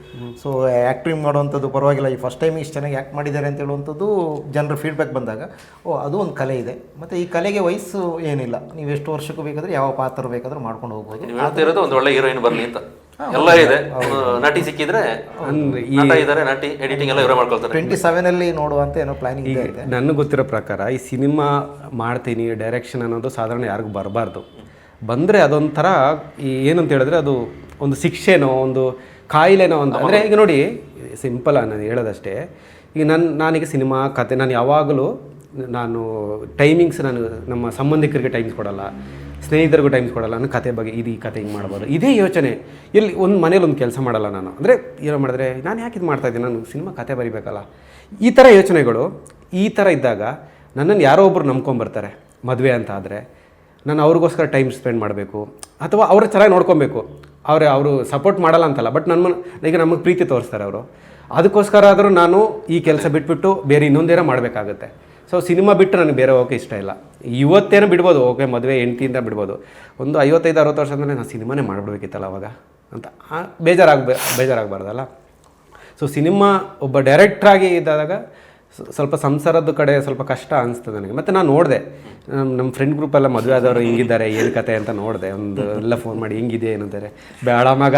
ಸೊ ಆ್ಯಕ್ಟಿಂಗ್ ಮಾಡುವಂಥದ್ದು ಪರವಾಗಿಲ್ಲ, ಈ ಫಸ್ಟ್ ಟೈಮ್ ಇಷ್ಟು ಚೆನ್ನಾಗಿ ಆ್ಯಕ್ಟ್ ಮಾಡಿದ್ದಾರೆ ಅಂತ ಹೇಳುವಂಥದ್ದು ಜನರ ಫೀಡ್ಬ್ಯಾಕ್ ಬಂದಾಗ, ಅದು ಒಂದು ಕಲೆ ಇದೆ. ಮತ್ತು ಈ ಕಲೆಗೆ ವಯಸ್ಸು ಏನಿಲ್ಲ, ನೀವು ಎಷ್ಟು ವರ್ಷಕ್ಕೂ ಬೇಕಾದರೆ ಯಾವ ಪಾತ್ರ ಬೇಕಾದರೂ ಮಾಡ್ಕೊಂಡು ಹೋಗ್ಬೋದು. ಹೇಳ್ತಾ ಇರೋದು ಒಂದು ಒಳ್ಳೆ ಹೀರೋಯಿನ್ ಬರಲಿ ಅಂತ ಎಲ್ಲ ಇದೆ. ನಟಿ ಸಿಕ್ಕಿದ್ರೆ ನಟ ಇದ್ದಾರೆ, ನಟಿ ಎಡಿಟಿಂಗ್ ಎಲ್ಲ ಇವರೇ ಮಾಡ್ಕೊಳ್ತಾರೆ. 27 ನೋಡುವಂತ ಏನೋ ಪ್ಲಾನಿಂಗ್ ಇದೆ. ನನಗೆ ಗೊತ್ತಿರೋ ಪ್ರಕಾರ ಈ ಸಿನಿಮಾ ಮಾಡ್ತೀನಿ, ಡೈರೆಕ್ಷನ್ ಅನ್ನೋದು ಸಾಧಾರಣ ಯಾರಿಗೂ ಬರಬಾರ್ದು. ಬಂದರೆ ಅದೊಂಥರ ಏನಂತ ಹೇಳಿದ್ರೆ ಅದು ಒಂದು ಶಿಕ್ಷೆನೋ ಒಂದು ಕಾಯಿಲೆನೋ ಅಂತ. ಅಂದರೆ ಈಗ ನೋಡಿ, ಸಿಂಪಲ್ ನಾನು ಹೇಳೋದಷ್ಟೇ. ಈಗ ನಾನೀಗ ಸಿನಿಮಾ ಕತೆ, ನಾನು ಯಾವಾಗಲೂ ಟೈಮಿಂಗ್ಸ್, ನಾನು ನಮ್ಮ ಸಂಬಂಧಿಕರಿಗೆ ಟೈಮ್ಸ್ ಕೊಡಲ್ಲ, ಸ್ನೇಹಿತರಿಗೂ ಟೈಮ್ಸ್ ಕೊಡಲ್ಲ. ನಾನು ಕತೆ ಬಗ್ಗೆ ಈ ಕತೆ ಹಿಂಗೆ ಮಾಡ್ಬೋದು, ಇದೇ ಯೋಚನೆ. ಇಲ್ಲಿ ಒಂದು ಮನೇಲಿ ಒಂದು ಕೆಲಸ ಮಾಡಲ್ಲ ನಾನು. ಅಂದರೆ ಏನೋ ಮಾಡಿದ್ರೆ ನಾನು ಯಾಕೆ ಇದು ಮಾಡ್ತಾಯಿದ್ದೀನಿ, ನಾನು ಸಿನಿಮಾ ಕತೆ ಬರಿಬೇಕಲ್ಲ, ಈ ಥರ ಯೋಚನೆಗಳು. ಈ ಥರ ಇದ್ದಾಗ ನನ್ನನ್ನು ಯಾರೋ ಒಬ್ಬರು ನಂಬ್ಕೊಂಬರ್ತಾರೆ ಮದುವೆ ಅಂತ ಆದರೆ, ನಾನು ಅವ್ರಿಗೋಸ್ಕರ ಟೈಮ್ ಸ್ಪೆಂಡ್ ಮಾಡಬೇಕು, ಅಥವಾ ಅವ್ರ ಚೆನ್ನಾಗಿ ನೋಡ್ಕೊಬೇಕು. ಅವರು ಸಪೋರ್ಟ್ ಮಾಡಲ್ಲ ಅಂತಲ್ಲ, ಬಟ್ ಈಗ ನಮಗೆ ಪ್ರೀತಿ ತೋರಿಸ್ತಾರೆ ಅವರು. ಅದಕ್ಕೋಸ್ಕರ ಆದರೂ ನಾನು ಈ ಕೆಲಸ ಬಿಟ್ಬಿಟ್ಟು ಬೇರೆ ಇನ್ನೊಂದೇನೋ ಮಾಡಬೇಕಾಗತ್ತೆ. ಸೊ ಸಿನಿಮಾ ಬಿಟ್ಟು ನನಗೆ ಬೇರೆ ಹೋಗೋಕೆ ಇಷ್ಟ ಇಲ್ಲ. ಇವತ್ತೇನೋ ಬಿಡ್ಬೋದು, ಓಕೆ ಮದುವೆ ಹೆಂಡ್ತಿಯಿಂದ ಬಿಡ್ಬೋದು. ಒಂದು 55-60 ವರ್ಷ ಅಂದರೆ ನಾನು ಸಿನಿಮಾನೇ ಮಾಡಿಬಿಡ್ಬೇಕಿತ್ತಲ್ಲ ಅವಾಗ ಅಂತ ಬೇಜಾರಾಗಬಾರ್ದಲ್ಲ. ಸೊ ಸಿನಿಮಾ ಒಬ್ಬ ಡೈರೆಕ್ಟ್ರಾಗಿ ಇದ್ದಾಗ ಸ್ವಲ್ಪ ಸಂಸಾರದ ಕಡೆ ಸ್ವಲ್ಪ ಕಷ್ಟ ಅನಿಸ್ತದೆ ನನಗೆ. ಮತ್ತು ನಾನು ನೋಡಿದೆ, ನಮ್ಮ ಫ್ರೆಂಡ್ ಗ್ರೂಪೆಲ್ಲ ಮದುವೆ ಆದವರು ಹಿಂಗಿದ್ದಾರೆ, ಏನು ಕತೆ ಅಂತ ನೋಡಿದೆ. ಎಲ್ಲ ಫೋನ್ ಮಾಡಿ ಹಿಂಗಿದೆ ಏನಂತಾರೆ, ಬೇಡ ಮಗ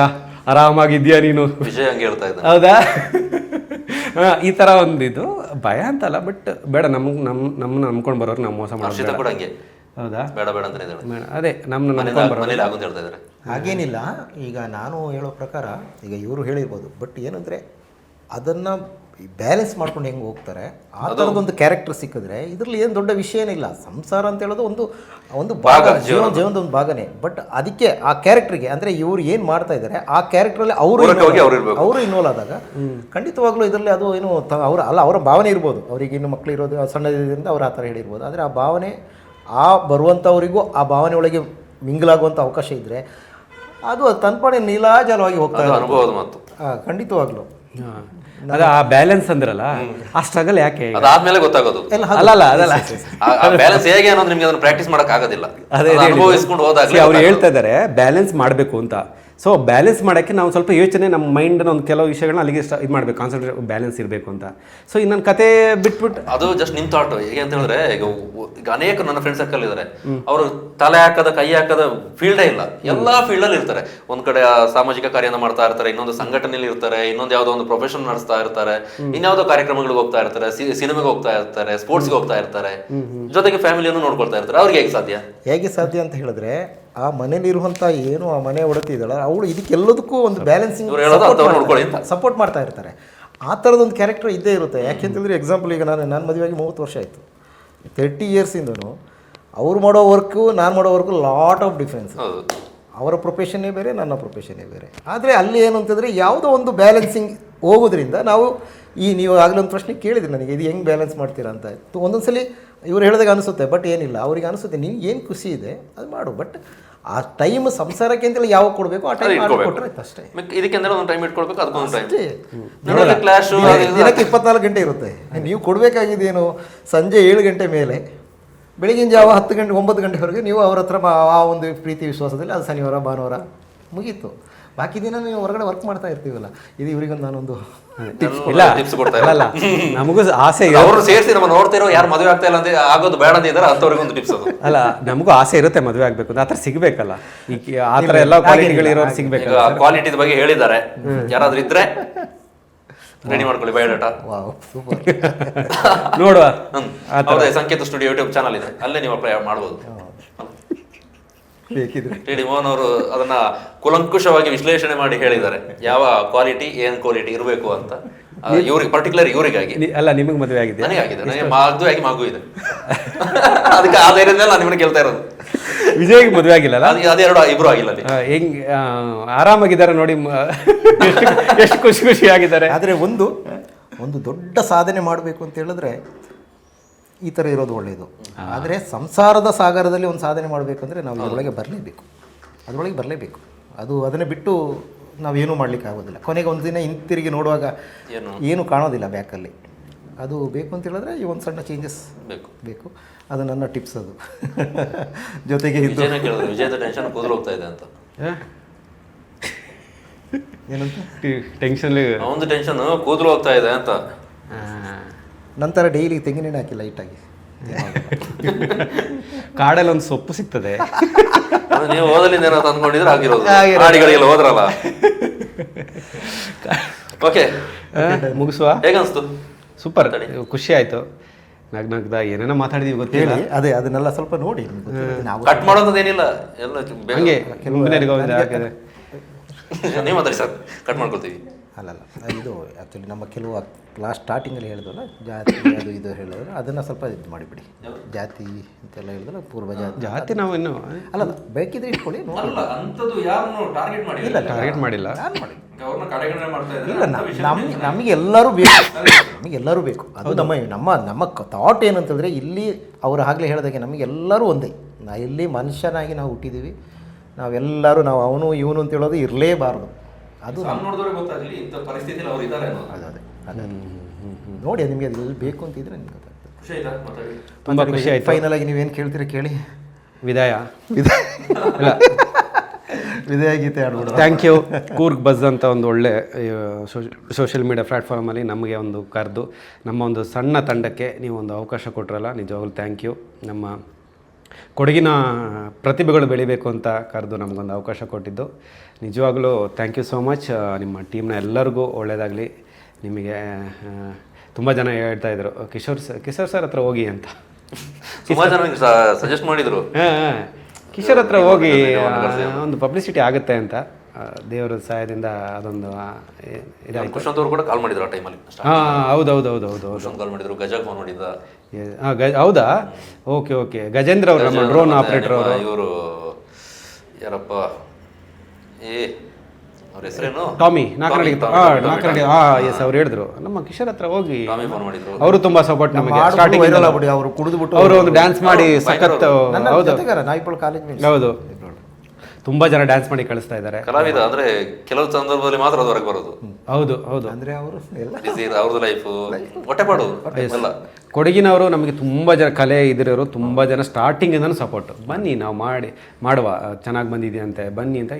ಆರಾಮಾಗಿದ್ಯಾ ನೀನು, ವಿಷಯ ಹಂಗೆ ಹೇಳ್ತಾ ಇದ್ದ, ಹೌದಾ ಈ ಥರ ಒಂದಿದು ಭಯ ಅಂತಲ್ಲ, ಬಟ್ ಬೇಡ, ನಮ್ಮನ್ನ ನಂಬ್ಕೊಂಡು ಬರೋರು ನಾವು ಮೋಸ ಮಾಡೋದು. ಹೌದಾ, ಬೇಡ ಅಂತ ಅದೇ ನಮ್ಮನ್ನ ನಂಬ್ಕೊಂಡು ಬರೋರು. ಹಾಗೇನಿಲ್ಲ. ಈಗ ನಾನು ಹೇಳೋ ಪ್ರಕಾರ ಈಗ ಇವರು ಹೇಳಿರ್ಬೋದು, ಬಟ್ ಏನಂದರೆ ಅದನ್ನು ಬ್ಯಾಲೆನ್ಸ್ ಮಾಡ್ಕೊಂಡು ಹೆಂಗೆ ಹೋಗ್ತಾರೆ, ಆ ಥರದೊಂದು ಕ್ಯಾರೆಕ್ಟರ್ ಸಿಕ್ಕಿದ್ರೆ ಇದರಲ್ಲಿ ಏನು ದೊಡ್ಡ ವಿಷಯ ಏನಿಲ್ಲ. ಸಂಸಾರ ಅಂತ ಹೇಳೋದು ಒಂದು ಭಾಗ, ಜೀವನದ ಒಂದು ಭಾಗನೇ. ಬಟ್ ಅದಕ್ಕೆ ಆ ಕ್ಯಾರೆಕ್ಟ್ರಿಗೆ ಅಂದರೆ ಇವ್ರು ಏನು ಮಾಡ್ತಾ ಇದ್ದಾರೆ ಆ ಕ್ಯಾರೆಕ್ಟ್ರಲ್ಲಿ ಅವರು ಇನ್ವಾಲ್ವ್ ಆದಾಗ ಖಂಡಿತವಾಗ್ಲೂ ಇದರಲ್ಲಿ ಅದು ಏನು ಅವರ ಭಾವನೆ ಇರ್ಬೋದು. ಅವ್ರಿಗೆ ಇನ್ನು ಮಕ್ಕಳು ಇರೋದು ಸಣ್ಣದಿಂದ ಅವ್ರು ಆ ಥರ ಹೇಳಿರ್ಬೋದು. ಆದರೆ ಆ ಭಾವನೆ ಬರುವಂಥವರಿಗೂ ಆ ಭಾವನೆ ಒಳಗೆ ಮಿಂಗಲಾಗುವಂಥ ಅವಕಾಶ ಇದ್ದರೆ ಅದು ತನ್ಪಾಡೆ ನೀಲಾಜಲವಾಗಿ ಹೋಗ್ತಾ ಅದು ಇದೆ. ಅನುಭವದ ಮಾತು. ಖಂಡಿತವಾಗ್ಲೂ ಅದು ಆ ಬ್ಯಾಲೆನ್ಸ್ ಅಂದ್ರಲ್ಲ, ಆ ಸ್ಟ್ರಗಲ್ ಯಾಕೆ? ಅದಾದ್ಮೇಲೆ ಗೊತ್ತಾಗೋದು ಎಲ್ಲ ಅಲ್ಲಲ್ಲ ಅದಲ್ಲ, ಬ್ಯಾಲೆನ್ಸ್ ಹೇಗೆ ಅನ್ನೋದು ನಿಮ್ಗೆ ಅದನ್ನ ಪ್ರಾಕ್ಟೀಸ್ ಮಾಡಕ್ ಆಗೋದಿಲ್ಲ. ಅದೇ ಅನುಭವಿಸ್ಕೊಂಡು ಹೋದಾಗ ಅವ್ರು ಹೇಳ್ತಾ ಇದ್ದಾರೆ ಬ್ಯಾಲೆನ್ಸ್ ಮಾಡಬೇಕು ಅಂತ. ಸೊ ಬ್ಯಾಲೆನ್ಸ್ ಮಾಡೋಕ್ಕೆ ನಾವು ಸ್ವಲ್ಪ ಯೋಚನೆ, ನಮ್ಮ ಮೈಂಡ್ನ ಒಂದು ಕೆಲವು ವಿಷಯಗಳನ್ನ ಅಲ್ಲಿಗೆ ಇದು ಮಾಡಬೇಕು, ಕಾನ್ಸಂಟ್ರೇಟ್ ಬ್ಯಾಲೆನ್ಸ್ ಇರಬೇಕು ಅಂತ. ಸೊ ಇನ್ನೊಂದು ಕತೆ ಬಿಟ್ಬಿಟ್ಟು ಅದು ಜಸ್ಟ್ ನಿಮ್ ಥಾಟ್. ಹೇಗೆ ಅಂತ ಹೇಳಿದ್ರೆ ಈಗ ಅನೇಕ ನನ್ನ ಫ್ರೆಂಡ್ ಸರ್ಕಲ್ ಇದ್ದಾರೆ, ಅವರು ತಲೆ ಹಾಕದ ಕೈ ಹಾಕದ ಫೀಲ್ಡೇ ಇಲ್ಲ, ಎಲ್ಲಾ ಫೀಲ್ಡ್ ಅಲ್ಲಿ ಇರ್ತಾರೆ. ಒಂದ್ ಕಡೆ ಸಾಮಾಜಿಕ ಕಾರ್ಯನ ಮಾಡ್ತಾ ಇರ್ತಾರೆ, ಇನ್ನೊಂದು ಸಂಘಟನೆಯಲ್ಲಿ ಇರ್ತಾರೆ, ಇನ್ನೊಂದು ಯಾವ್ದೋ ಒಂದು ಪ್ರೊಫೆಷನ್ ನಡೆಸ್ತಾ ಇರ್ತಾರೆ, ಇನ್ಯಾವುದೋ ಕಾರ್ಯಕ್ರಮಗಳಿಗೆ ಹೋಗ್ತಾ ಇರ್ತಾರೆ, ಸಿನಿಮಾಗೆ ಹೋಗ್ತಾ ಇರ್ತಾರೆ, ಸ್ಪೋರ್ಟ್ಸ್ಗೆ ಹೋಗ್ತಾ ಇರ್ತಾರೆ, ಜೊತೆಗೆ ಫ್ಯಾಮಿಲಿಯನ್ನು ನೋಡ್ಕೊಳ್ತಾ ಇರ್ತಾರೆ. ಅವ್ರಿಗೆ ಹೇಗೆ ಸಾಧ್ಯ? ಹೇಗೆ ಸಾಧ್ಯ ಅಂತ ಹೇಳಿದ್ರೆ ಆ ಮನೇಲಿರುವಂಥ ಏನು ಆ ಮನೆ ಒಡತಿ ಇದ್ದಾಳೆ ಅವಳು ಇದಕ್ಕೆಲ್ಲದಕ್ಕೂ ಒಂದು ಬ್ಯಾಲೆನ್ಸಿಂಗ್ ಸಪೋರ್ಟ್ ಮಾಡ್ತಾ ಇರ್ತಾರೆ. ಆ ಥರದೊಂದು ಕ್ಯಾರೆಕ್ಟರ್ ಇದ್ದೇ ಇರುತ್ತೆ. ಯಾಕೆಂತಂದರೆ ಎಕ್ಸಾಂಪಲ್ ಈಗ ನಾನು ಮದುವೆಯಾಗಿ 30 ವರ್ಷ ಆಯಿತು. 30 ಇಯರ್ಸಿಂದನೂ ಅವ್ರು ಮಾಡೋ ವರ್ಕು ನಾನು ಮಾಡೋ ವರ್ಕು ಲಾಟ್ ಆಫ್ ಡಿಫ್ರೆನ್ಸ್. ಅವರ ಪ್ರೊಫೆಷನ್ನೇ ಬೇರೆ, ನನ್ನ ಪ್ರೊಫೆಷನ್ನೇ ಬೇರೆ. ಆದರೆ ಅಲ್ಲಿ ಏನು ಅಂತಂದರೆ ಯಾವುದೋ ಒಂದು ಬ್ಯಾಲೆನ್ಸಿಂಗ್ ಹೋಗೋದ್ರಿಂದ ನಾವು ನೀವು ಆಗಲೇ ಒಂದು ಪ್ರಶ್ನೆ ಕೇಳಿದ್ರಿ ನನಗೆ, ಇದು ಹೆಂಗೆ ಬ್ಯಾಲೆನ್ಸ್ ಮಾಡ್ತೀರಾ ಅಂತ. ಒಂದೊಂದು ಸಲ ಇವ್ರು ಹೇಳಿದಾಗ ಅನಿಸುತ್ತೆ, ಬಟ್ ಏನಿಲ್ಲ, ಅವ್ರಿಗೆ ಅನಿಸುತ್ತೆ ನಿನ್ಗೆ ಏನು ಖುಷಿ ಇದೆ ಅದು ಮಾಡು, ಬಟ್ ಆ ಟೈಮ್ ಸಂಸಾರಕ್ಕೆ ಅಂತೇಳಿ ಯಾವಾಗ ಕೊಡಬೇಕು ಆ ಟೈಮ್ ಕೊಟ್ಟರೆ ಅಷ್ಟೇ. ಇದಕ್ಕೆ ಒಂದು ಟೈಮ್ ಇಟ್ಕೊಳ್ಬೇಕು, ಅದಕ್ಕೊಂದು ಟೈಮ್. ದಿನಕ್ಕೆ 24 ಗಂಟೆ ಇರುತ್ತೆ. ನೀವು ಕೊಡಬೇಕಾಗಿದ್ದೇನು ಸಂಜೆ 7 ಗಂಟೆ ಮೇಲೆ, ಬೆಳಗಿನ ಜಾವ 10 ಗಂಟೆ 9 ಗಂಟೆವರೆಗೆ ನೀವು ಅವ್ರ ಹತ್ರ ಆ ಒಂದು ಪ್ರೀತಿ ವಿಶ್ವಾಸದಲ್ಲಿ ಅದು ಶನಿವಾರ ಭಾನುವಾರ ಮುಗೀತು. ಬಾಕಿ ದಿನ ನೀವು ಹೊರಗಡೆ ವರ್ಕ್ ಮಾಡ್ತಾ ಇರ್ತೀವಲ್ಲ. ಇದು ಇವರಿಗೊಂದು ನಾನೊಂದು ಟಿಪ್ಸ್ ಕೊಡ್ತಾ ಇಲ್ಲ, ನಮಗೂ ಆಸೆ ಅವರು ಸೇರಿಸಿ ನಮ್ಮ ನೋಡ್ತಿರೋ ಯಾರು ಮದುವೆ ಆಗ್ತಾ ಇಲ್ಲ ಅಂತ ಆಗೋದು ಬೇಡ ಅಂತಿದ್ದಾರೆ ಅಂಥವ್ರಿಗೊಂದು ಟಿಪ್ಸ್ ಅದು. ಅಲ್ಲ, ನಮಗೂ ಆಸೆ ಇರುತ್ತೆ ಮದುವೆ ಆಗ್ಬೇಕು ಅಂತ, ಆ ಥರ ಸಿಗ್ಬೇಕಲ್ಲ. ಈಗ ಆ ಥರ ಎಲ್ಲ ಕ್ವಾಲಿಟಿಗಳಿರೋರು ಸಿಗ್ಬೇಕಲ್ಲ. ಕ್ವಾಲಿಟಿ ಬಗ್ಗೆ ಹೇಳಿದ್ದಾರೆ, ಯಾರಾದ್ರೂ ಇದ್ರೆ ರೆಡಿ ಮಾಡ್ಕೊಳ್ಳಿ ಬಯೋಡಾಟಾ. ಸೂಪರ್. ನೋಡುವ, ಸಂಕೇತ ಸ್ಟುಡಿಯೋ ಯೂಟ್ಯೂಬ್ ಚಾನಲ್ ಇದೆ, ಅಲ್ಲೇ ನೀವು ಅಪ್ಲೈ ಮಾಡ್ಬೋದು. ಬೇಕಿದ್ರೆ ಟಿ ಮೋಹನ್ ಅವರು ಅದನ್ನ ಕುಲಂಕುಷವಾಗಿ ವಿಶ್ಲೇಷಣೆ ಮಾಡಿ ಹೇಳಿದ್ದಾರೆ, ಯಾವ ಕ್ವಾಲಿಟಿ ಏನ್ ಕ್ವಾಲಿಟಿ ಇರಬೇಕು ಅಂತ. ಇವ್ರಿಗೆ ಪರ್ಟಿಕ್ಯುಲರ್ ಇವರಿಗಾಗಿ ಅಲ್ಲ, ನಿಮಗೆ ಮದುವೆ ಆಗಿದೆ? ನನಗೆ ಆಗಿದೆ, ನನಗೆ ಮದುವೆ ಆಗಿ ಮಗು ಇದೆ. ಅದಕ್ಕೆ ಆ ಧೈರ್ಯದ ಮೇಲೆ ನಾನು ನಿಮ್ಮನ್ನ ಕೇಳ್ತಾ ಇರೋದು. ವಿಜಯ್ಗೆ ಮದುವೆ ಆಗಿಲ್ಲ? ಅದೆರಡು ಇಬ್ರು ಆಗಿಲ್ಲ. ಹೆಂಗ್ ಆರಾಮಾಗಿದ್ದಾರೆ ನೋಡಿ, ಎಷ್ಟು ಖುಷಿ ಆಗಿದ್ದಾರೆ. ಆದರೆ ಒಂದು ದೊಡ್ಡ ಸಾಧನೆ ಮಾಡಬೇಕು ಅಂತ ಹೇಳಿದ್ರೆ ಈ ಥರ ಇರೋದು ಒಳ್ಳೆಯದು. ಆದರೆ ಸಂಸಾರದ ಸಾಗರದಲ್ಲಿ ಒಂದು ಸಾಧನೆ ಮಾಡಬೇಕಂದ್ರೆ ನಾವು ಇದರೊಳಗೆ ಬರಲೇಬೇಕು, ಅದರೊಳಗೆ ಬರಲೇಬೇಕು. ಅದನ್ನು ಬಿಟ್ಟು ನಾವೇನೂ ಮಾಡಲಿಕ್ಕೆ ಆಗೋದಿಲ್ಲ. ಕೊನೆಗೆ ಒಂದು ದಿನ ಹಿಂತಿರುಗಿ ನೋಡುವಾಗ ಏನು ಕಾಣೋದಿಲ್ಲ ಬ್ಯಾಕಲ್ಲಿ. ಅದು ಬೇಕು ಅಂತ ಹೇಳಿದ್ರೆ ಈ ಒಂದು ಸಣ್ಣ ಚೇಂಜಸ್ ಬೇಕು. ಅದು ನನ್ನ ಟಿಪ್ಸ್. ಅದು ಜೊತೆಗೆ ವಿಜಯದ ಟೆನ್ಷನ್ ಕೂದಲು ಹೋಗ್ತಾ ಇದೆ ಅಂತ. ಏನಂತ ಟೆನ್ಷನ್, ಒಂದು ಟೆನ್ಷನ್ ಕೂದಲು ಹೋಗ್ತಾ ಇದೆ ಅಂತ. ನಂತರ ಡೈಲಿ ತೆಂಗಿನೆಣ್ಣೆ ಹಾಕಿ ಲೈಟಾಗಿ ಕಾಡಲ್ಲಿ ಒಂದು ಸೊಪ್ಪು ಸಿಗ್ತದೆ, ನೀವು ಓದಲಿಂದ ಏನೋ ತಂದ್ಕೊಂಡಿದ್ರೆ ಆಗಿರೋದು. ಗಾಡಿಗಳಿಗೆಲ್ಲ ಹೋದ್ರಲ್ಲ. ಓಕೆ, ಮುಗಿಸುವ. ಹೇಗನ್ಸ್ತು? ಸೂಪರ್, ಖುಷಿ ಆಯ್ತು. ನಗ್ನಗ್ದ ಏನೇನೋ ಮಾತಾಡಿದೀವಿ ಗೊತ್ತಿಲ್ಲ. ಅದೇ ಅದನ್ನೆಲ್ಲ ಸ್ವಲ್ಪ ನೋಡಿ. ನಾವು ಕಟ್ ಮಾಡೋದೇನಿಲ್ಲ, ಎಲ್ಲ ಹಂಗೆ ನೀವು ಮಾತಾಡಿ ಸರ್, ಕಟ್ ಮಾಡ್ಕೊಳ್ತೀವಿ. ಅಲ್ಲಲ್ಲ, ಇದು ಆ್ಯಕ್ಚುಲಿ ನಮ್ಮ ಕೆಲವು ಲಾಸ್ಟ್ ಸ್ಟಾರ್ಟಿಂಗಲ್ಲಿ ಹೇಳಿದ್ವಲ್ಲ, ಜಾತಿ ಅದು ಇದು ಹೇಳಿದ್ರೆ ಅದನ್ನು ಸ್ವಲ್ಪ ಇದು ಮಾಡಿಬಿಡಿ. ಜಾತಿ ಅಂತೆಲ್ಲ ಹೇಳಿದ್ರೆ ಪೂರ್ವ ಜಾತಿ ನಾವು ಇನ್ನೂ ಅಲ್ಲ, ಬೇಕಿದ್ರೆ ಇಟ್ಕೊಳ್ಳಿ. ಇಲ್ಲ, ಟಾರ್ಗೆಟ್ ಮಾಡಿಲ್ಲ. ಇಲ್ಲ, ನಮಗೆ ಎಲ್ಲರೂ ಬೇಕು, ನಮಗೆಲ್ಲರೂ ಬೇಕು. ಅದು ನಮ್ಮ ಥಾಟ್ ಏನಂತಂದರೆ, ಇಲ್ಲಿ ಅವರು ಆಗಲೇ ಹೇಳಿದಾಗೆ ನಮಗೆಲ್ಲರೂ ಒಂದೇ. ಇಲ್ಲಿ ಮನುಷ್ಯನಾಗಿ ನಾವು ಹುಟ್ಟಿದ್ದೀವಿ. ನಾವೆಲ್ಲರೂ ಅವನು ಇವನು ಅಂತ ಹೇಳೋದು ಇರಲೇಬಾರ್ದು. ಅದು ಅದೇ ನೋಡಿ, ನಿಮಗೆ ಅದು ಬೇಕು ಅಂತಿದ್ರೆ ನಿಮ್ಗೆ ಗೊತ್ತಾಗ್ತದೆ. ತುಂಬ ಖುಷಿ ಆಯ್ತು. ಫೈನಲ್ ಆಗಿ ನೀವೇನು ಕೇಳ್ತೀರ ಕೇಳಿ. ವಿದಾಯ. ವಿದಾಯ ಗೀತೆ ಆಡ್ಬೋದು. Thank you. ಕೂರ್ಗ್ ಬಜ್ ಅಂತ ಒಂದು ಒಳ್ಳೆ ಸೋಷಿಯಲ್ ಮೀಡಿಯಾ ಪ್ಲ್ಯಾಟ್ಫಾರ್ಮಲ್ಲಿ ನಮಗೆ ಒಂದು ಕರೆದು ನಮ್ಮ ಒಂದು ಸಣ್ಣ ತಂಡಕ್ಕೆ ನೀವು ಒಂದು ಅವಕಾಶ ಕೊಟ್ಟರಲ್ಲ, ನಿಜವಾಗ್ಲೂ ಥ್ಯಾಂಕ್ ಯು. ನಮ್ಮ ಕೊಡಗಿನ ಪ್ರತಿಭೆಗಳು ಬೆಳಿಬೇಕು ಅಂತ ಕರೆದು ನಮಗೊಂದು ಅವಕಾಶ ಕೊಟ್ಟಿದ್ದು ನಿಜವಾಗ್ಲೂ ಥ್ಯಾಂಕ್ ಯು ಸೋ ಮಚ್. ನಿಮ್ಮ ಟೀಮ್ನ ಎಲ್ಲರಿಗೂ ಒಳ್ಳೆಯದಾಗಲಿ. ನಿಮಗೆ ತುಂಬ ಜನ ಹೇಳ್ತಾಯಿದ್ರು ಕಿಶೋರ್ ಸರ್ ಹತ್ರ ಹೋಗಿ ಅಂತ. ಸುಮಾರು ಜನ ಸಜೆಸ್ಟ್ ಮಾಡಿದರು. ಕಿಶೋರ್ ಹತ್ರ ಹೋಗಿ ಒಂದು ಪಬ್ಲಿಸಿಟಿ ಆಗುತ್ತೆ ಅಂತ. ದೇವರ ಸಹಾಯದಿಂದ ಅದೊಂದು ಇದಾಯಿತು. ಕೃಷ್ಣಂತ್ ಅವರು ಕೂಡ ಕಾಲ್ ಮಾಡಿದ್ರು ಆ ಟೈಮಲ್ಲಿ. ಹೌದು ಕಾಲ್ ಮಾಡಿದ್ರು, ಗಜ ಫೋನ್ ಮಾಡಿದ್ದ. ಹೌದಾ? ಓಕೆ. ಗಜೇಂದ್ರ ಅವರು, ನಮ್ಮ ಡ್ರೋನ್ ಆಪರೇಟರ್ ಅವರು. ಇವರು ಯಾರಪ್ಪ, ಅವ್ರ ಹೆಸರೇನು? ಟಾಮಿ ನಾಲ್ಕರಡಿ. ಎಸ್, ಅವ್ರು ಹೇಳಿದ್ರು ನಮ್ಮ ಕಿಶೋರ್ ಹತ್ರ ಹೋಗಿ. ಫೋನ್ ಮಾಡಿದ್ರು. ಅವರು ತುಂಬಾ ಸಪೋರ್ಟ್ ನಮಗೆ. ಸ್ಟಾರ್ಟಿಂಗ್ ಅವರು ಕುಡಿದ್ಬಿಟ್ಟು ಅವರು ಒಂದು ಡ್ಯಾನ್ಸ್ ಮಾಡಿ ಸಖತ್. ಹೌದು, ನಾಯಿಪಳ ಕಾಲೇಜ್. ಹೌದು, ತುಂಬ ಜನ ಡ್ಯಾನ್ಸ್ ಮಾಡಿ ಕಳಿಸ್ತಾ ಇದ್ದಾರೆ. ಕಲಾವಿದ ಅಂದ್ರೆ ಕೆಲವು ಸಂದರ್ಭದಲ್ಲಿ ಮಾತ್ರ ಅದು ಹೊರಗೆ ಬರೋದು. ಹೌದು ಹೌದು. ಅಂದರೆ ಅವರು ಎಲ್ಲ ಬಿಸಿ ಅವ್ರದ್ದು ಲೈಫು ಹೊಟ್ಟೆಪಾಡು ಎಲ್ಲ. ಕೊಡಗಿನವರು ನಮಗೆ ತುಂಬ ಜನ ಕಲೆ ಇದಿರೋರು ತುಂಬ ಜನ ಸ್ಟಾರ್ಟಿಂಗಿಂದನೂ ಸಪೋರ್ಟು. ಬನ್ನಿ ನಾವು ಮಾಡುವ ಚೆನ್ನಾಗಿ ಬಂದಿದೆಯಂತೆ ಬನ್ನಿ ಅಂತ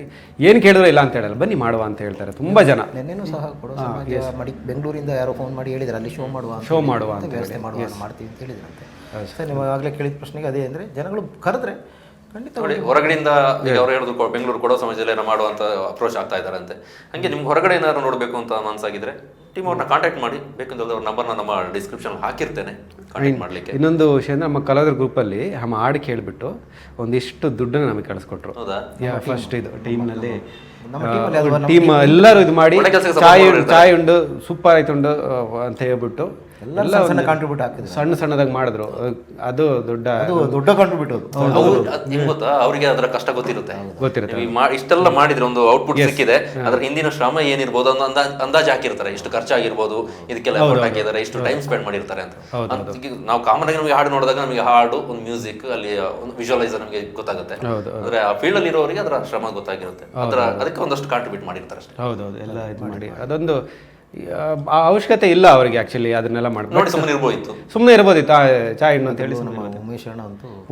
ಏನು ಕೇಳಿದ್ರು ಇಲ್ಲ ಅಂತ ಹೇಳಲ್ಲ, ಬನ್ನಿ ಮಾಡುವ ಅಂತ ಹೇಳ್ತಾರೆ ತುಂಬ ಜನ. ನೆನ್ನೆನೂ ಸಹ ಕೊಡೋ ಸಮಾಜ ಬೆಂಗಳೂರಿಂದ ಯಾರೋ ಫೋನ್ ಮಾಡಿ ಹೇಳಿದ್ರು ಅಲ್ಲಿ ಶೋ ಮಾಡುವ ಅಂತ ವ್ಯವಸ್ಥೆ ಮಾಡುವ ಮಾಡ್ತೀವಿ ಅಂತ ಹೇಳಿದ್ರಂತೆ. ಸರ್ ನೀವು ಆಗಲೇ ಕೇಳಿದ ಪ್ರಶ್ನೆಗೆ ಅದೇ ಅಂದರೆ ಜನಗಳು ಕರೆದ್ರೆ ಖಂಡಿತ ನೋಡಿ ಹೊರಗಡೆಯಿಂದ ಈಗ ಅವ್ರು ಹೇಳಿದ್ರು ಬೆಂಗಳೂರು ಕೊಡೋ ಸಮಾಜದಲ್ಲಿ ಏನೋ ಮಾಡುವಂತ ಅಪ್ರೋಚ್ ಆಗ್ತಾ ಇದ್ದಾರೆ ಅಂತೆ. ಹಂಗೆ ನಿಮ್ಗೆ ಹೊರಗಡೆ ಏನಾದ್ರು ನೋಡಬೇಕು ಅಂತ ಮನಸ್ಸಾಗಿದ್ರೆ ಟೀಮ್ ಅವ್ರನ್ನ ಕಾಂಟ್ಯಾಕ್ಟ್ ಮಾಡಿ, ಬೇಕಂದ್ರೆ ಅವ್ರ ನಂಬರ್ನ ನಮ್ಮ ಡಿಸ್ಕ್ರಿಪ್ಷನ್ ಹಾಕಿರ್ತೇನೆ, ಕಾಂಟ್ಯಾಕ್ಟ್ ಮಾಡಲಿಕ್ಕೆ. ಇನ್ನೊಂದು ವಿಷಯ ಅಂದರೆ ನಮ್ಮ ಕಲಾವಿದರ ಗ್ರೂಪಲ್ಲಿ ನಮ್ಮ ಹಾಡು ಕೇಳಿಬಿಟ್ಟು ಒಂದಿಷ್ಟು ದುಡ್ಡನ್ನು ನಮಗೆ ಕಳಿಸ್ಕೊಟ್ರು. ಹೌದಾ? ಫಸ್ಟ್ ಇದು ಟೀಮ್ನಲ್ಲಿ ಟೀಮ್ ಎಲ್ಲರೂ ಇದು ಮಾಡಿ ಚಾಯ್ ಉಂಡು ಸೂಪರ್ ಆಯ್ತು ಉಂಡು ಅಂತ ಹೇಳ್ಬಿಟ್ಟು ಎಲ್ಲ ಸಣ್ಣ ಕಾಂಟ್ರಿಬ್ಯೂಟ್ ಆಗ್ತದೆ, ಸಣ್ಣ ಸಣ್ಣದಾಗಿ ಮಾಡಿದ್ರು. ಅದು ದೊಡ್ಡ ಕಾಂಟ್ರಿಬ್ಯೂಟ್ ನಿಮ್ಗೆ ಗೊತ್ತಾ ಅವ್ರಿಗೆ ಅದರ ಕಷ್ಟ ಗೊತ್ತಿರುತ್ತೆ. ಇಷ್ಟೆಲ್ಲ ಮಾಡಿದ್ರೆ ಒಂದು ಔಟ್ಪುಟ್ ಸಿಕ್ಕಿದೆ, ಅದ್ರ ಹಿಂದಿನ ಶ್ರಮ ಏನಿರ್ಬೋದು ಅನ್ನೋ ಅಂದಾಜು ಹಾಕಿರ್ತಾರೆ, ಇಷ್ಟು ಖರ್ಚಾಗಿರ್ಬೋದು, ಇದಕ್ಕೆಲ್ಲ ಎಫರ್ಟ್ ಹಾಕಿದ್ದಾರೆ, ಇಷ್ಟು ಟೈಮ್ ಸ್ಪೆಂಡ್ ಮಾಡಿರ್ತಾರೆ ಅಂತ. ನಾವು ಕಾಮನ್ ಆಗಿ ನಮಗೆ ಹಾಡು ನೋಡಿದಾಗ ನಮಗೆ ಹಾಡು, ಒಂದು ಮ್ಯೂಸಿಕ್, ಅಲ್ಲಿ ಒಂದು ವಿಜುವಲೈಸರ್ ನಮಗೆ ಗೊತ್ತಾಗುತ್ತೆ. ಅಂದ್ರೆ ಆ ಫೀಲ್ಡ್ ಅಲ್ಲಿ ಇರೋರಿಗೆ ಅದರ ಶ್ರಮ ಗೊತ್ತಾಗಿರುತ್ತೆ, ಅದಕ್ಕೆ ಒಂದಷ್ಟು ಕಾಂಟ್ರಿಬ್ಯೂಟ್ ಮಾಡಿರ್ತಾರೆ ಅಷ್ಟೇ. ಹೌದೌದು, ಎಲ್ಲ ಇದು ಮಾಡಿ ಅದೊಂದು ಅವಶ್ಯಕತೆ ಇಲ್ಲ ಅವರಿಗೆ ಆಕ್ಚುಲಿ ಅದನ್ನೆಲ್ಲ ಮಾಡ್ಬೋದು. ನೋಡಿ ಸುಮ್ಮನೆ ಇರ್ಬೋದಿತ್ತು. ಚಾಯ್ ಹಣ್ಣು ಅಂತ ಹೇಳಿ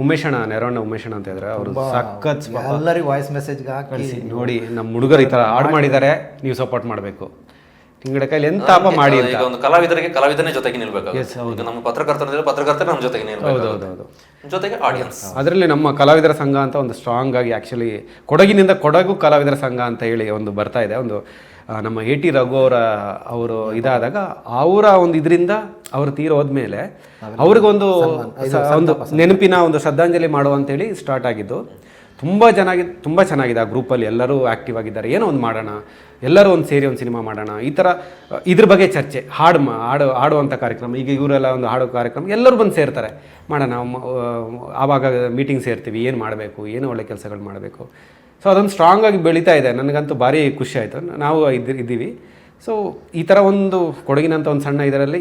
ಉಮೇಶ್ ಅಣ್ಣ ನೆರವಣ್ಣ ಉಮೇಶ್ ಅಣ್ಣ ಅಂತ ಇದ್ರೆ ಅವರು ಸಖತ್ ಎಲ್ಲರಿಗೂ ವಾಯ್ಸ್ ಮೆಸೇಜ್ ಹಾಕಿ ನೋಡಿ ನಮ್ಮ ಹುಡುಗರು ಈ ಥರ ಹಾಡು ಮಾಡಿದ್ದಾರೆ, ನೀವು ಸಪೋರ್ಟ್ ಮಾಡಬೇಕು. ತಿಂಗಳ ಕೈಲಿ ಎಂತ ಮಾಡಿ ಈಗ ಒಂದು ಕಲಾವಿದನೇ ಜೊತೆಗೆ ನಿಲ್ಬೇಕು. ನಮ್ಮ ಪತ್ರಕರ್ತರು ನಮ್ಮ ಜೊತೆಗೆ ನಿಲ್ಬೇಕು, ಜೊತೆಗೆ ಆಡಿಯನ್ಸ್. ಅದರಲ್ಲಿ ನಮ್ಮ ಕಲಾವಿದರ ಸಂಘ ಅಂತ ಒಂದು ಸ್ಟ್ರಾಂಗ್ ಆಗಿ ಆಕ್ಚುಲಿ ಕೊಡಗಿನಿಂದ ಕೊಡಗು ಕಲಾವಿದರ ಸಂಘ ಅಂತ ಹೇಳಿ ಒಂದು ಬರ್ತಾ ಇದೆ. ಒಂದು ನಮ್ಮ AT ರಘು ಅವರು ಇದಾದಾಗ ಅವರ ಒಂದು ಇದರಿಂದ ಅವರು ತೀರೋದ್ಮೇಲೆ ಅವ್ರಿಗೊಂದು ಒಂದು ನೆನಪಿನ ಒಂದು ಶ್ರದ್ಧಾಂಜಲಿ ಮಾಡುವಂತೇಳಿ ಸ್ಟಾರ್ಟ್ ಆಗಿದ್ದು. ತುಂಬ ಚೆನ್ನಾಗಿದೆ ಆ ಗ್ರೂಪಲ್ಲಿ, ಎಲ್ಲರೂ ಆ್ಯಕ್ಟಿವ್ ಆಗಿದ್ದಾರೆ. ಏನೋ ಒಂದು ಮಾಡೋಣ, ಎಲ್ಲರೂ ಒಂದು ಸೇರಿ ಒಂದು ಸಿನಿಮಾ ಮಾಡೋಣ, ಈ ಥರ ಇದ್ರ ಬಗ್ಗೆ ಚರ್ಚೆ, ಹಾಡುವಂಥ ಕಾರ್ಯಕ್ರಮ. ಈಗ ಇವರೆಲ್ಲ ಒಂದು ಹಾಡೋ ಕಾರ್ಯಕ್ರಮ ಎಲ್ಲರೂ ಬಂದು ಸೇರ್ತಾರೆ, ಮಾಡೋಣ. ಆವಾಗ ಮೀಟಿಂಗ್ ಸೇರ್ತೀವಿ, ಏನು ಮಾಡಬೇಕು, ಏನು ಒಳ್ಳೆ ಕೆಲಸಗಳು ಮಾಡಬೇಕು. ಸೊ ಅದೊಂದು ಸ್ಟ್ರಾಂಗ್ ಆಗಿ ಬೆಳೀತಾ ಇದೆ. ನನಗಂತೂ ಭಾರಿ ಖುಷಿ ಆಯಿತು. ನಾವು ಇದ್ದೀವಿ. ಸೊ ಈ ಥರ ಒಂದು ಕೊಡಗಿನಂಥ ಒಂದು ಸಣ್ಣ ಇದರಲ್ಲಿ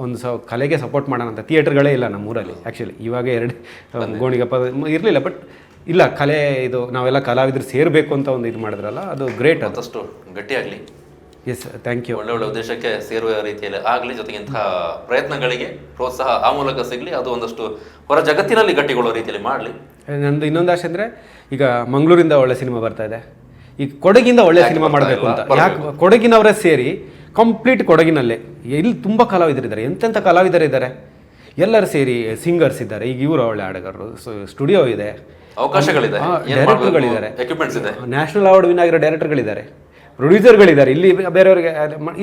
ಒಂದು ಕಲೆಗೆ ಸಪೋರ್ಟ್ ಮಾಡೋಣ ಅಂತ ಥಿಯೇಟರ್ಗಳೇ ಇಲ್ಲ ನಮ್ಮೂರಲ್ಲಿ ಆ್ಯಕ್ಚುಲಿ. ಇವಾಗ 2 ಗೋಣಿಗಪ್ಪ ಇರಲಿಲ್ಲ, ಬಟ್ ಇಲ್ಲ ಕಲೆ ಇದು ನಾವೆಲ್ಲ ಕಲಾವಿದರು ಸೇರಬೇಕು ಅಂತ ಒಂದು ಇದು ಮಾಡಿದ್ರಲ್ಲ, ಅದು ಗ್ರೇಟ್. ಅದಷ್ಟು ಗಟ್ಟಿಯಾಗಲಿ. S, thank you. ಒಳ್ಳೆ ಉದ್ದೇಶಕ್ಕೆ ಸೇರುವ ರೀತಿಯಲ್ಲಿ ಆಗಲಿ, ಜೊತೆಗೆ ಇಂತಹ ಪ್ರಯತ್ನಗಳಿಗೆ ಪ್ರೋತ್ಸಾಹ ಆ ಮೂಲಕ ಸಿಗಲಿ, ಅದು ಒಂದಷ್ಟು ಹೊರ ಜಗತ್ತಿನಲ್ಲಿ ಗಟ್ಟಿಗೊಳ್ಳೋ ರೀತಿಯಲ್ಲಿ ಮಾಡಲಿ. ನಂದು ಇನ್ನೊಂದು ಆಸೆ ಅಂದರೆ, ಈಗ ಮಂಗಳೂರಿಂದ ಒಳ್ಳೆ ಸಿನಿಮಾ ಬರ್ತಾ ಇದೆ, ಈಗ ಕೊಡಗಿಂದ ಒಳ್ಳೆ ಸಿನಿಮಾ ಮಾಡಬೇಕು ಅಂತ. ಯಾಕೆ ಕೊಡಗಿನವರೇ ಸೇರಿ ಕಂಪ್ಲೀಟ್ ಕೊಡಗಿನಲ್ಲೇ ಇಲ್ಲಿ ತುಂಬ ಕಲಾವಿದರಿದ್ದಾರೆ, ಎಂತೆಂಥ ಕಲಾವಿದರಿದ್ದಾರೆ, ಎಲ್ಲರೂ ಸೇರಿ ಸಿಂಗರ್ಸ್ ಇದ್ದಾರೆ. ಈಗ ಇವರು ಒಳ್ಳೆ ಹಾಡುಗಾರರು, ಸ್ಟುಡಿಯೋ ಇದೆ, ಅವಕಾಶಗಳಿದೆ, ಡೈರೆಕ್ಟರ್ಗಳಿದ್ದಾರೆ, ಎಕ್ವಿಪ್ಮೆಂಟ್ಸ್ ಇದೆ, ನ್ಯಾಷನಲ್ ಅವಾರ್ಡ್ ವಿನ್ ಆಗಿರೋ ಡೈರೆಕ್ಟರ್ಗಳಿದ್ದಾರೆ, ಪ್ರೊಡ್ಯೂಸರ್ಗಳಿದ್ದಾರೆ, ಇಲ್ಲಿ ಬೇರೆಯವ್ರಿಗೆ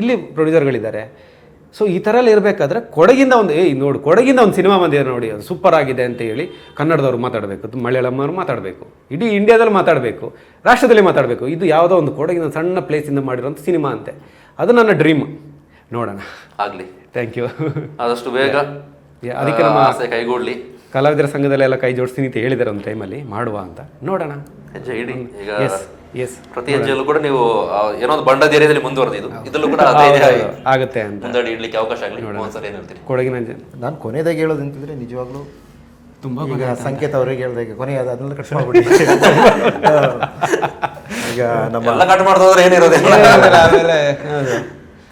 ಇಲ್ಲಿ ಪ್ರೊಡ್ಯೂಸರ್ಗಳಿದ್ದಾರೆ. ಸೊ ಈ ಥರ ಎಲ್ಲ ಇರಬೇಕಾದ್ರೆ ಕೊಡಗಿಂದ ಒಂದು ನೋಡು ಕೊಡಗಿಂದ ಒಂದು ಸಿನಿಮಾ ಬಂದಿದೆ ನೋಡಿ, ಅದು ಸೂಪರ್ ಆಗಿದೆ ಅಂತ ಹೇಳಿ ಕನ್ನಡದವ್ರು ಮಾತಾಡಬೇಕು, ಮಲಯಾಳಮ್ಮವ್ರು ಮಾತಾಡಬೇಕು, ಇಡೀ ಇಂಡಿಯಾದಲ್ಲಿ ಮಾತಾಡಬೇಕು, ರಾಷ್ಟ್ರದಲ್ಲಿ ಮಾತಾಡಬೇಕು. ಇದು ಯಾವುದೋ ಒಂದು ಕೊಡಗಿನ ಸಣ್ಣ ಪ್ಲೇಸಿಂದ ಮಾಡಿರೋಂಥ ಸಿನಿಮಾ ಅಂತೆ. ಅದು ನನ್ನ ಡ್ರೀಮ್. ನೋಡೋಣ, ಆಗಲಿ. Thank you. ಆದಷ್ಟು ಬೇಗ ಅದಕ್ಕೆ ನಮ್ಮ ಆಸೆ ಕೈಗೂಡಲಿ. ಕಲಾವಿದರ ಸಂಘದಲ್ಲೆಲ್ಲ ಕೈ ಜೋಡಿಸ್ತೀನಿ ಅಂತ ಹೇಳಿದ್ದಾರೆ ಒಂದು ಟೈಮಲ್ಲಿ, ಮಾಡುವ ಅಂತ. ನೋಡೋಣ, ಹೆಜ್ಜೆ ಇಡಿ. ಈಗ ಎಸ್, ಪ್ರತಿ ಹೆಜ್ಜೆಯಲ್ಲೂ ಕೂಡ ನೀವು ಏನೋ ಒಂದು ಬಂಡ ಧೈರ್ಯದಲ್ಲಿ ಮುಂದುವರೆದಿದ್ದು, ಇದರಲ್ಲೂ ಕೂಡ ಆಗುತ್ತೆ ಅಂತ ಮುಂದಡಿ ಇಡ್ಲಿಕ್ಕೆ ಅವಕಾಶ ಆಗಲಿ. ಸರ್ ಏನು ಹೇಳ್ತೀರಿ? ಕೊಡಗಿನ ನಾನು ಕೊನೆಯದಾಗಿ ಹೇಳೋದಂತಂದ್ರೆ, ನಿಜವಾಗ್ಲೂ ತುಂಬ ಈಗ ಸಂಕೇತ ಅವ್ರಿಗೆ ಹೇಳಿದಾಗ ಕೊನೆ ಅದನ್ನೆಲ್ಲ ಕಟ್ ಮಾಡ್ಬಿಡಿ. ಈಗ ನಮ್ಮ ಎಲ್ಲ ಕಟ್ ಮಾಡಿದ್ರೆ ಏನಿರೋದಿಲ್ಲ. ಆಮೇಲೆ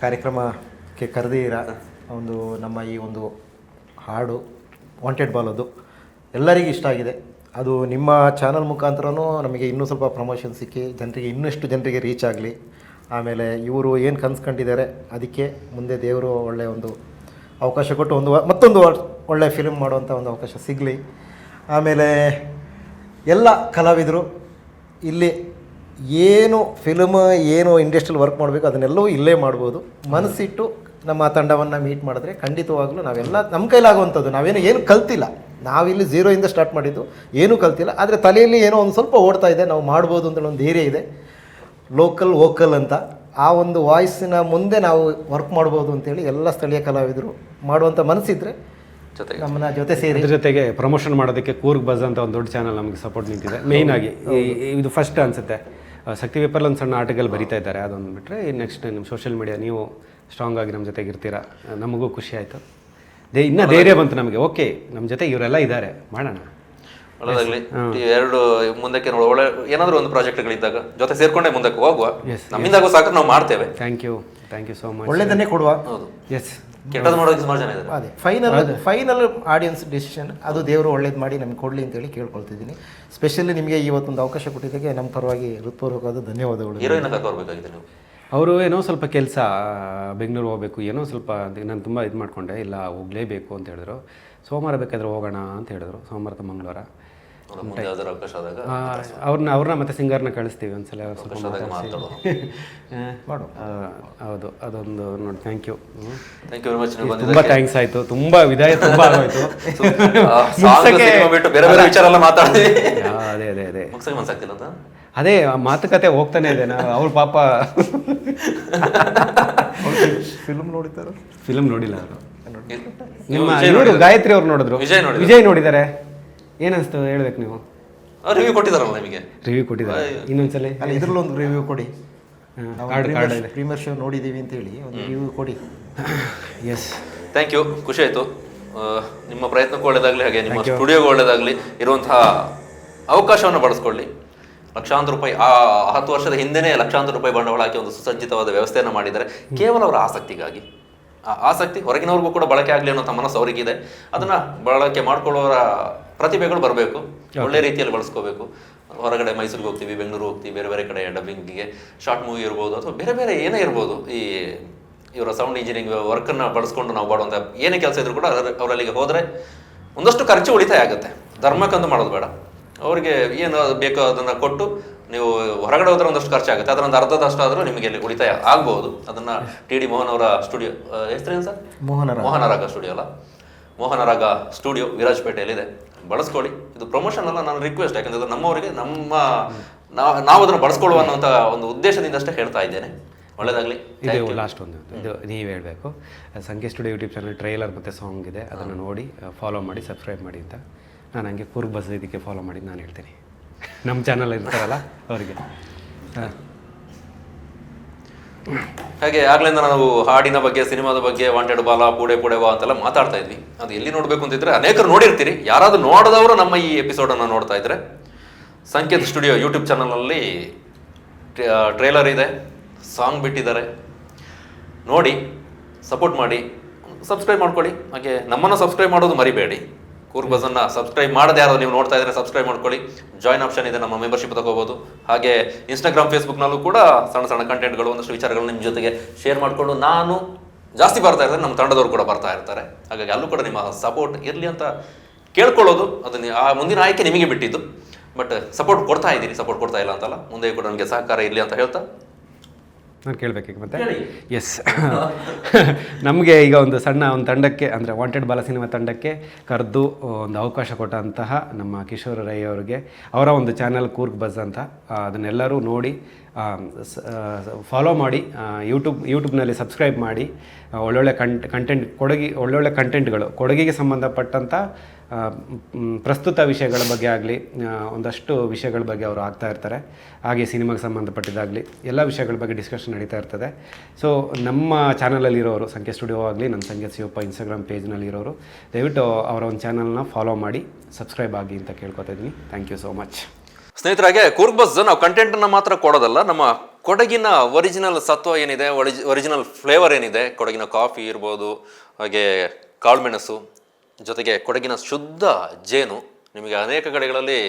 ಕಾರ್ಯಕ್ರಮಕ್ಕೆ ಕರೆದಿರ ಒಂದು ನಮ್ಮ ಈ ಒಂದು ಹಾಡು ವಾಂಟೆಡ್ ಬಾಲ್ ಅದು ಎಲ್ಲರಿಗೂ ಇಷ್ಟ ಆಗಿದೆ. ಅದು ನಿಮ್ಮ ಚಾನಲ್ ಮುಖಾಂತರನೂ ನಮಗೆ ಇನ್ನೂ ಸ್ವಲ್ಪ ಪ್ರಮೋಷನ್ ಸಿಕ್ಕಿ ಇನ್ನಷ್ಟು ಜನರಿಗೆ ರೀಚ್ ಆಗಲಿ. ಆಮೇಲೆ ಇವರು ಏನು ಕನ್ಸ್ಕೊಂಡಿದ್ದಾರೆ ಅದಕ್ಕೆ ಮುಂದೆ ದೇವರು ಒಳ್ಳೆಯ ಒಂದು ಅವಕಾಶ ಕೊಟ್ಟು ಮತ್ತೊಂದು ಒಳ್ಳೆಯ ಫಿಲ್ಮ್ ಮಾಡುವಂಥ ಒಂದು ಅವಕಾಶ ಸಿಗಲಿ. ಆಮೇಲೆ ಎಲ್ಲ ಕಲಾವಿದರು ಇಲ್ಲಿ ಏನು ಫಿಲ್ಮ್ ಏನು ಇಂಡಸ್ಟ್ರಿಯಲ್ಲಿ ವರ್ಕ್ ಮಾಡಬೇಕು ಅದನ್ನೆಲ್ಲವೂ ಇಲ್ಲೇ ಮಾಡ್ಬೋದು. ಮನಸ್ಸಿಟ್ಟು ನಮ್ಮ ತಂಡವನ್ನು ಮೀಟ್ ಮಾಡಿದ್ರೆ ಖಂಡಿತವಾಗ್ಲೂ ನಾವೆಲ್ಲ ನಮ್ಮ ಕೈಲಾಗುವಂಥದ್ದು. ಏನು ಕಲ್ತಿಲ್ಲ, ನಾವಿಲ್ಲಿ 0 ಸ್ಟಾರ್ಟ್ ಮಾಡಿದ್ದು, ಏನೂ ಕಲ್ತಿಲ್ಲ. ಆದರೆ ತಲೆಯಲ್ಲಿ ಏನೋ ಒಂದು ಸ್ವಲ್ಪ ಓಡ್ತಾ ಇದೆ, ನಾವು ಮಾಡ್ಬೋದು ಅಂತೇಳಿ ಒಂದು ಧೈರ್ಯ ಇದೆ. ಲೋಕಲ್ ವೋಕಲ್ ಅಂತ ಆ ಒಂದು ವಾಯ್ಸಿನ ಮುಂದೆ ನಾವು ವರ್ಕ್ ಮಾಡ್ಬೋದು ಅಂತೇಳಿ ಎಲ್ಲ ಸ್ಥಳೀಯ ಕಲಾವಿದರು ಮಾಡುವಂಥ ಮನಸ್ಸಿದ್ರೆ ನಮ್ಮನ್ನ ಜೊತೆ ಸೇರಿ, ಇದ್ರ ಜೊತೆಗೆ ಪ್ರಮೋಷನ್ ಮಾಡೋದಕ್ಕೆ ಕೂರ್ಗ್ ಬಜ್ ಅಂತ ಒಂದು ದೊಡ್ಡ ಚಾನಲ್ ನಮಗೆ ಸಪೋರ್ಟ್ ನಿಂತಿದೆ. ಮೇಯ್ನ್ ಆಗಿ ಇದು ಫಸ್ಟ್ ಅನಿಸುತ್ತೆ. ಶಕ್ತಿ ಪೇಪರ್ ಒಂದು ಸಣ್ಣ ಆರ್ಟಿಕಲ್ ಬರೀತಾ ಇದ್ದಾರೆ, ಅದೊಂದು ಬಿಟ್ಟರೆ ನೆಕ್ಸ್ಟ್ ನಿಮ್ಮ ಸೋಷಿಯಲ್ ಮೀಡಿಯಾ ನೀವು ಸ್ಟ್ರಾಂಗ್ ಆಗಿ ನಮ್ಮ ಜೊತೆಗೆ ಇರ್ತೀರಾ. ನಮಗೂ ಖುಷಿ ಆಯಿತು, ಇನ್ನೂ ಧೈರ್ಯ ಬಂತು ನಮಗೆ. ಓಕೆ, ನಮ್ಮ ಜೊತೆ ಇವರೆಲ್ಲ ಇದ್ದಾರೆ, ಮಾಡೋಣ. ಒಳ್ಳೆದಾಗ್ಲಿ. ಎರಡು ಮುಂದಕ್ಕೆ ನೋಡುವ ಒಳ್ಳೆ ಏನಾದರೂ ಒಂದು ಪ್ರಾಜೆಕ್ಟ್ಗಳಿದ್ದಾಗ ಜೊತೆ ಸೇರ್ಕೊಂಡೇ ಮುಂದಕ್ಕೆ ಹೋಗುವ. ನಮ್ಮಿಂದಾಗೋ ಸಾಕು ನಾವು ಮಾಡ್ತೇವೆ. Thank you so much. ಒಳ್ಳೆದನ್ನೇ ಕೊಡುವ. ಹೌದು, ಎಸ್, ಕೆಟ್ಟದ್ದು ಮಾಡೋದಕ್ಕೆ ಸುಮಾರು ಜನ ಇದ್ದಾರೆ. ಅದೇ ಫೈನಲ್ ಆಡಿಯನ್ಸ್ ಡಿಸಿಷನ್, ಅದು ದೇವರು ಒಳ್ಳೇದು ಮಾಡಿ ನಮ್ಗೆ ಕೊಡಲಿ ಅಂತೇಳಿ ಕೇಳ್ಕೊಳ್ತಿದ್ದೀನಿ. ಸ್ಪೆಷಲಿ ನಿಮಗೆ ಇವತ್ತೊಂದು ಅವಕಾಶ ಕೊಟ್ಟಿದ್ದಕ್ಕೆ ನಮ್ಮ ಪರವಾಗಿ ಹೃತ್ಪೂರ್ವಕವಾದ ಧನ್ಯವಾದಗಳು. ಹೀರೋಯಿನ್ ಕರ್ಕೋರ್ಬೇಕಾಗಿದೆ ನೀವು. ಅವರು ಏನೋ ಸ್ವಲ್ಪ ಕೆಲಸ ಬೆಂಗಳೂರು ಹೋಗಬೇಕು, ಏನೋ ಸ್ವಲ್ಪ ನಾನು ತುಂಬ ಇದು ಮಾಡಿಕೊಂಡೆ, ಇಲ್ಲ ಹೋಗಲೇಬೇಕು ಅಂತ ಹೇಳಿದ್ರು. ಸೋಮವಾರ ಬೇಕಾದ್ರೆ ಹೋಗೋಣ ಅಂತ ಹೇಳಿದ್ರು, ಸೋಮವಾರ ಮಂಗಳವಾರ. ಮುಂದೆ ಯಾವ್ದಾರು ಅವಕಾಶ ಆದಾಗ ಅವ್ರನ್ನ ಮತ್ತೆ ಸಿಂಗರ್ನ ಕಳಿಸ್ತೀವಿ ಒಂದ್ಸಲ ಸ್ವಲ್ಪ ಮಾತಾಡೋಣ. ಹೌದು, ಅದೊಂದು ನೋಡಿ. Thank you very much. ತುಂಬ ಥ್ಯಾಂಕ್ಸ್ ಆಯಿತು, ತುಂಬ ವಿದಾಯ ತುಂಬ ಆಗೋಯ್ತು. ಬಿಟ್ಟು ಬೇರೆ ಬೇರೆ ವಿಚಾರ ಎಲ್ಲ ಮಾತಾಡ್ತೀವಿ. ಅದೇ ಮುಗಿಸಕ್ಕೆ ಮನ್ಸಾಗ್ತಿಲ್ಲ ಅಂತ ಅದೇ ಮಾತುಕತೆ ಹೋಗ್ತಾನೆ ಇದೆ. ಅವ್ರ ಪಾಪ ಫಿಲ್ಮ್ ನೋಡಿಲ್ಲ ಅವರು. ನಿಮ್ಮ ಇವರು ಗಾಯತ್ರಿ ಅವ್ರು ನೋಡಿದ್ರು, ವಿಜಯ್ ನೋಡಿದ್ದಾರೆ. ಏನನ್ಸ್ತು ಹೇಳ್ಬೇಕು ನೀವು? ರಿವ್ಯೂ ಕೊಟ್ಟಿದಾರಲ್ಲ ನಿಮಗೆ? ರಿವ್ಯೂ ಕೊಟ್ಟಿದ್ದಾರೆ. ಇನ್ನೊಂದ್ಸಲ ಇದ್ರಲ್ಲಿ ಒಂದು ರಿವ್ಯೂ ಕೊಡಿ. ಪ್ರೀಮಿಯರ್ ಶೋ ನೋಡಿದ್ದೀವಿ ಅಂತೇಳಿ ಒಂದು ರಿವ್ಯೂ ಕೊಡಿ. ಎಸ್, ಥ್ಯಾಂಕ್ ಯು, ಖುಷಿ ಆಯಿತು. ನಿಮ್ಮ ಪ್ರಯತ್ನಕ್ಕೂ ಒಳ್ಳೆಯದಾಗಲಿ, ಹಾಗೆ ನಿಮ್ಮ ಸ್ಟುಡಿಯೋಗೂ ಒಳ್ಳೆಯದಾಗಲಿ. ಇರುವಂತಹ ಅವಕಾಶವನ್ನು ಬಳಸ್ಕೊಳ್ಳಿ. ಲಕ್ಷಾಂತರ ರೂಪಾಯಿ 10 ವರ್ಷದ ಹಿಂದೆನೇ ಲಕ್ಷಾಂತರ ರೂಪಾಯಿ ಬಂಡವಾಳ ಹಾಕಿ ಒಂದು ಸುಸಜ್ಜಿತವಾದ ವ್ಯವಸ್ಥೆಯನ್ನು ಮಾಡಿದ್ದಾರೆ, ಕೇವಲ ಅವರ ಆಸಕ್ತಿಗಾಗಿ. ಆ ಆಸಕ್ತಿ ಹೊರಗಿನವ್ರಿಗೂ ಕೂಡ ಬಳಕೆ ಆಗಲಿ ಅನ್ನೋ ಮನಸ್ಸು ಅವರಿಗಿದೆ. ಅದನ್ನು ಬಳಕೆ ಮಾಡ್ಕೊಳ್ಳೋರ ಪ್ರತಿಭೆಗಳು ಬರಬೇಕು, ಒಳ್ಳೆ ರೀತಿಯಲ್ಲಿ ಬಳಸ್ಕೋಬೇಕು. ಹೊರಗಡೆ ಮೈಸೂರಿಗೆ ಹೋಗ್ತೀವಿ, ಬೆಂಗಳೂರು ಹೋಗ್ತೀವಿ, ಬೇರೆ ಬೇರೆ ಕಡೆ ಡಬ್ಬಿಂಗಿಗೆ, ಶಾರ್ಟ್ ಮೂವಿ ಇರ್ಬೋದು, ಅಥವಾ ಬೇರೆ ಬೇರೆ ಏನೇ ಇರ್ಬೋದು, ಈ ಇವರ ಸೌಂಡ್ ಇಂಜಿನಿಯರಿಂಗ್ ವರ್ಕನ್ನು ಬಳಸ್ಕೊಂಡು ನಾವು ಮಾಡುವಂಥ ಏನೇ ಕೆಲಸ ಇದ್ರೂ ಕೂಡ ಅವರಲ್ಲಿಗೆ ಹೋದರೆ ಒಂದಷ್ಟು ಖರ್ಚು ಉಳಿತಾಯ ಆಗುತ್ತೆ. ಧರ್ಮಕ್ಕಂದು ಮಾಡೋದು ಬೇಡ. ಅವರಿಗೆ ಏನು ಬೇಕೋ ಅದನ್ನು ಕೊಟ್ಟು ನೀವು ಹೊರಗಡೆ ಹೋದ್ರೆ ಒಂದಷ್ಟು ಖರ್ಚಾಗುತ್ತೆ, ಅದರೊಂದು ಅರ್ಧದಷ್ಟಾದರೂ ನಿಮಗೆ ಅಲ್ಲಿ ಉಳಿತಾಯ ಆಗ್ಬೋದು. ಅದನ್ನು TD ಮೋಹನ್ ಅವರ ಸ್ಟುಡಿಯೋ, ಹೆಸರೇನು ಸರ್? ಮೋಹನರಾಗ ಸ್ಟುಡಿಯೋ ಅಲ್ಲ, ಮೋಹನರಾಗ ಸ್ಟುಡಿಯೋ ವಿರಾಜಪೇಟೆಯಲ್ಲಿದೆ, ಬಳಸ್ಕೊಳ್ಳಿ. ಇದು ಪ್ರಮೋಷನ್ ಅಲ್ಲ, ನಾನು ರಿಕ್ವೆಸ್ಟ್. ಯಾಕಂದರೆ ನಮ್ಮವರಿಗೆ ನಾವು ಅದನ್ನು ಬಳಸ್ಕೊಳ್ಳುವ ಅನ್ನೋಂಥ ಒಂದು ಉದ್ದೇಶದಿಂದ ಅಷ್ಟೇ ಹೇಳ್ತಾ ಇದ್ದೇನೆ. ಒಳ್ಳೆಯದಾಗಲಿ. ಇದು ಲಾಸ್ಟ್ ಒಂದು ಇದು ನೀವು ಹೇಳಬೇಕು. ಸಂಖ್ಯೆ ಸ್ಟುಡಿಯೋ ಯೂಟ್ಯೂಬ್ ಚಾನಲ್ ಟ್ರೈಲರ್ ಮತ್ತು ಸಾಂಗ್ ಇದೆ, ಅದನ್ನು ನೋಡಿ ಫಾಲೋ ಮಾಡಿ, ಸಬ್ಸ್ಕ್ರೈಬ್ ಮಾಡಿ ಅಂತ. ನಾನು ಹಂಗೆ ಕೂರ್ಗ್ ಬಸ್ ಇದಕ್ಕೆ ಫಾಲೋ ಮಾಡಿ ನಾನು ಹೇಳ್ತೀನಿ, ನಮ್ಮ ಚಾನಲ್ ಇರ್ತಾರಲ್ಲ ಅವರಿಗೆ. ಹಾಗೆ ಆಗ್ಲಿಂದ ನಾವು ಹಾಡಿನ ಬಗ್ಗೆ, ಸಿನಿಮಾದ ಬಗ್ಗೆ, ವಾಂಟೆಡ್ ಬಾಲ, ಪೂಡೆ ವಾ ಅಂತೆಲ್ಲ ಮಾತಾಡ್ತಾ ಇದ್ವಿ. ಅದು ಎಲ್ಲಿ ನೋಡಬೇಕು ಅಂತಿದ್ರೆ ಅನೇಕರು ನೋಡಿರ್ತೀರಿ. ಯಾರಾದರೂ ನೋಡಿದವರು ನಮ್ಮ ಈ ಎಪಿಸೋಡನ್ನು ನೋಡ್ತಾ ಇದ್ರೆ ಸಂಕೇತ್ ಸ್ಟುಡಿಯೋ ಯೂಟ್ಯೂಬ್ ಚಾನಲಲ್ಲಿ ಟ್ರೇಲರ್ ಇದೆ, ಸಾಂಗ್ ಬಿಟ್ಟಿದ್ದಾರೆ, ನೋಡಿ ಸಪೋರ್ಟ್ ಮಾಡಿ, ಸಬ್ಸ್ಕ್ರೈಬ್ ಮಾಡ್ಕೊಳ್ಳಿ. ಹಾಗೆ ನಮ್ಮನ್ನು ಸಬ್ಸ್ಕ್ರೈಬ್ ಮಾಡೋದು ಮರಿಬೇಡಿ. ಕೂರ್ಗ್ ಬಸ್ಸನ್ನು ಸಬ್ಸ್ಕ್ರೈಬ್ ಮಾಡದೆ ಯಾರು ನೀವು ನೋಡ್ತಾ ಇದ್ರೆ ಸಬ್ಸ್ಕ್ರೈಬ್ ಮಾಡ್ಕೊಳ್ಳಿ. ಜಾಯ್ನ್ ಆಪ್ಷನ್ ಇದೆ, ನಮ್ಮ ಮೆಂಬರ್ಶಿಪ್ ತಗೋಬೋದು. ಹಾಗೆ ಇನ್ಸ್ಟಾಗ್ರಾಮ್, ಫೇಸ್ಬುಕ್ನಲ್ಲೂ ಕೂಡ ಸಣ್ಣ ಸಣ್ಣ ಕಂಟೆಂಟ್ಗಳು, ಒಂದಷ್ಟು ವಿಚಾರಗಳು ನಿಮ್ಮ ಜೊತೆಗೆ ಶೇರ್ ಮಾಡಿಕೊಂಡು ನಾನು ಜಾಸ್ತಿ ಬರ್ತಾ ಇರ್ತಾರೆ, ನಮ್ಮ ತಂಡದವರು ಕೂಡ ಬರ್ತಾ ಇರ್ತಾರೆ. ಹಾಗಾಗಿ ಅಲ್ಲೂ ಕೂಡ ನಿಮ್ಮ ಸಪೋರ್ಟ್ ಇರಲಿ ಅಂತ ಕೇಳ್ಕೊಳ್ಳೋದು. ಅದನ್ನ ಆ ಮುಂದಿನ ಆಯ್ಕೆ ನಿಮಗೆ ಬಿಟ್ಟಿದ್ದು. ಬಟ್ ಸಪೋರ್ಟ್ ಕೊಡ್ತಾ ಇದ್ದೀರಿ, ಸಪೋರ್ಟ್ ಕೊಡ್ತಾ ಇಲ್ಲ ಅಂತಲ್ಲ, ಮುಂದೆ ಕೂಡ ನನಗೆ ಸಹಕಾರ ಇರಲಿ ಅಂತ ಹೇಳ್ತಾ ನಾನು ಕೇಳಬೇಕೀಗ ಮತ್ತೆ. ಎಸ್, ನಮಗೆ ಈಗ ಒಂದು ತಂಡಕ್ಕೆ, ಅಂದರೆ ವಾಂಟೆಡ್ ಬಾಲ ಸಿನಿಮಾ ತಂಡಕ್ಕೆ ಕರೆದು ಒಂದು ಅವಕಾಶ ಕೊಟ್ಟಂತಹ ನಮ್ಮ ಕಿಶೋರ್ ರೈ ಅವರಿಗೆ, ಅವರ ಒಂದು ಚಾನಲ್ ಕೂರ್ಗ್ ಬಸ್ ಅಂತ, ಅದನ್ನೆಲ್ಲರೂ ನೋಡಿ ಫಾಲೋ ಮಾಡಿ, ಯೂಟ್ಯೂಬ್ನಲ್ಲಿ ಸಬ್ಸ್ಕ್ರೈಬ್ ಮಾಡಿ. ಒಳ್ಳೊಳ್ಳೆ ಒಳ್ಳೊಳ್ಳೆ ಕಂಟೆಂಟ್ಗಳು, ಕೊಡಗಿಗೆ ಸಂಬಂಧಪಟ್ಟಂಥ ಪ್ರಸ್ತುತ ವಿಷಯಗಳ ಬಗ್ಗೆ ಆಗಲಿ, ಒಂದಷ್ಟು ವಿಷಯಗಳ ಬಗ್ಗೆ ಅವರು ಆಗ್ತಾ ಇರ್ತಾರೆ. ಹಾಗೆ ಸಿನಿಮಾಗೆ ಸಂಬಂಧಪಟ್ಟಿದ್ದಾಗಲಿ ಎಲ್ಲ ವಿಷಯಗಳ ಬಗ್ಗೆ ಡಿಸ್ಕಷನ್ ನಡೀತಾ ಇರ್ತದೆ. ಸೊ ನಮ್ಮ ಚಾನಲಲ್ಲಿರೋರು, ಸಂಖ್ಯೆ ಸ್ಟುಡಿಯೋ ಆಗಲಿ, ನಮ್ಮ ಸಂಖ್ಯೆ ಶಿವಪ್ಪ ಇನ್ಸ್ಟಾಗ್ರಾಮ್ ಪೇಜ್ನಲ್ಲಿರೋರು ದಯವಿಟ್ಟು ಅವರ ಒಂದು ಚಾನಲ್ನ ಫಾಲೋ ಮಾಡಿ, ಸಬ್ಸ್ಕ್ರೈಬ್ ಆಗಿ ಅಂತ ಕೇಳ್ಕೊತಾ ಇದ್ದೀನಿ. Thank you so much. ಸ್ನೇಹಿತರಾಗೆ, ಕೂರ್ಗ್ ಬಸ್ ನಾವು ಕಂಟೆಂಟನ್ನು ಮಾತ್ರ ಕೊಡೋದಲ್ಲ, ನಮ್ಮ ಕೊಡಗಿನ ಒರಿಜಿನಲ್ ಸತ್ವ ಏನಿದೆ, ಒರಿಜಿನಲ್ ಫ್ಲೇವರ್ ಏನಿದೆ, ಕೊಡಗಿನ ಕಾಫಿ ಇರ್ಬೋದು, ಹಾಗೆ ಕಾಳುಮೆಣಸು, ಜೊತೆಗೆ ಕೊಡಗಿನ ಶುದ್ಧ ಜೇನು. ನಿಮಗೆ ಅನೇಕ ಕಡೆಗಳಲ್ಲಿ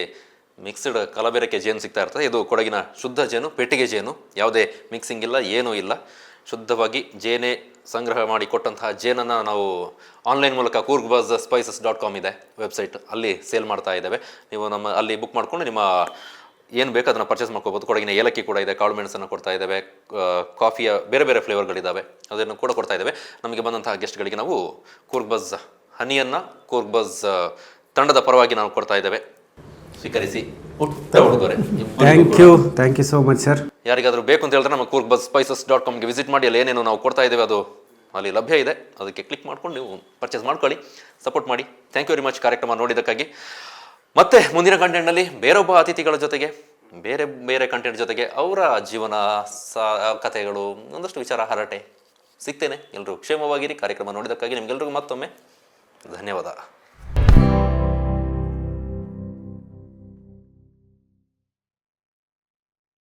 ಮಿಕ್ಸ್ಡ್ ಕಲಬೆರಕೆ ಜೇನು ಸಿಗ್ತಾ ಇರ್ತದೆ. ಇದು ಕೊಡಗಿನ ಶುದ್ಧ ಜೇನು, ಪೆಟ್ಟಿಗೆ ಜೇನು, ಯಾವುದೇ ಮಿಕ್ಸಿಂಗ್ ಇಲ್ಲ, ಏನೂ ಇಲ್ಲ. ಶುದ್ಧವಾಗಿ ಜೇನೇ ಸಂಗ್ರಹ ಮಾಡಿ ಕೊಟ್ಟಂತಹ ಜೇನನ್ನು ನಾವು ಆನ್ಲೈನ್ ಮೂಲಕ coorgbuzspices.com ಇದೆ ವೆಬ್ಸೈಟ್, ಅಲ್ಲಿ ಸೇಲ್ ಮಾಡ್ತಾ ಇದ್ದೇವೆ. ನೀವು ಅಲ್ಲಿ ಬುಕ್ ಮಾಡಿಕೊಂಡು ನಿಮ್ಮ ಏನು ಬೇಕು ಅದನ್ನು ಪರ್ಚೇಸ್ ಮಾಡ್ಕೋಬೋದು. ಕೊಡಗಿನ ಏಲಕ್ಕಿ ಕೂಡ ಇದೆ, ಕಾಳು ಮೆಣಸನ್ನು ಕೊಡ್ತಾ ಇದ್ದೇವೆ, ಕಾಫಿಯ ಬೇರೆ ಬೇರೆ ಫ್ಲೇವರ್ಗಳಿದ್ದಾವೆ, ಅದನ್ನು ಕೂಡ ಕೊಡ್ತಾ ಇದ್ದೇವೆ. ನಮಗೆ ಬಂದಂತಹ ಗೆಸ್ಟ್ಗಳಿಗೆ ನಾವು ಕೂರ್ಗ್ ಬಸ್ ಹನಿಯನ್ನು ಕೂರ್ಗ್ ಬಸ್ ತಂಡದ ಪರವಾಗಿ ನಾವು ಕೊಡ್ತಾ ಇದ್ದೇವೆ. ಸ್ವೀಕರಿಸಿ, ಪುಟ್ಟ ಉಡುಗೊರೆ. Thank you so much sir. ಯಾರಿಗಾದರೂ ಬೇಕು ಅಂತ ಹೇಳಿದ್ರೆ ನಮ್ಮ coorgbuzspices.comಗೆ ವಿಸಿಟ್ ಮಾಡಿ, ಅಲ್ಲಿ ಏನೇನು ನಾವು ಕೊಡ್ತಾ ಇದ್ದೇವೆ ಅದು ಅಲ್ಲಿ ಲಭ್ಯ ಇದೆ. ಅದಕ್ಕೆ ಕ್ಲಿಕ್ ಮಾಡ್ಕೊಂಡು ನೀವು ಪರ್ಚೇಸ್ ಮಾಡ್ಕೊಳ್ಳಿ, ಸಪೋರ್ಟ್ ಮಾಡಿ. ಥ್ಯಾಂಕ್ ಯು ವೆರಿ ಮಚ್ ಕಾರ್ಯಕ್ರಮ ನೋಡಿದ್ದಕ್ಕಾಗಿ. ಮತ್ತೆ ಮುಂದಿನ ಕಂಟೆಂಟ್ನಲ್ಲಿ ಬೇರೊಬ್ಬ ಅತಿಥಿಗಳ ಜೊತೆಗೆ, ಬೇರೆ ಬೇರೆ ಕಂಟೆಂಟ್ ಜೊತೆಗೆ, ಅವರ ಜೀವನ ಕಥೆಗಳು, ಒಂದಷ್ಟು ವಿಚಾರ ಹರಟೆ ಸಿಗ್ತೇನೆ. ಎಲ್ಲರೂ ಕ್ಷೇಮವಾಗಿರಿ. ಕಾರ್ಯಕ್ರಮ ನೋಡಿದ್ದಕ್ಕಾಗಿ ನಿಮಗೆಲ್ರಿಗೂ ಮತ್ತೊಮ್ಮೆ ಧನ್ಯವಾದ.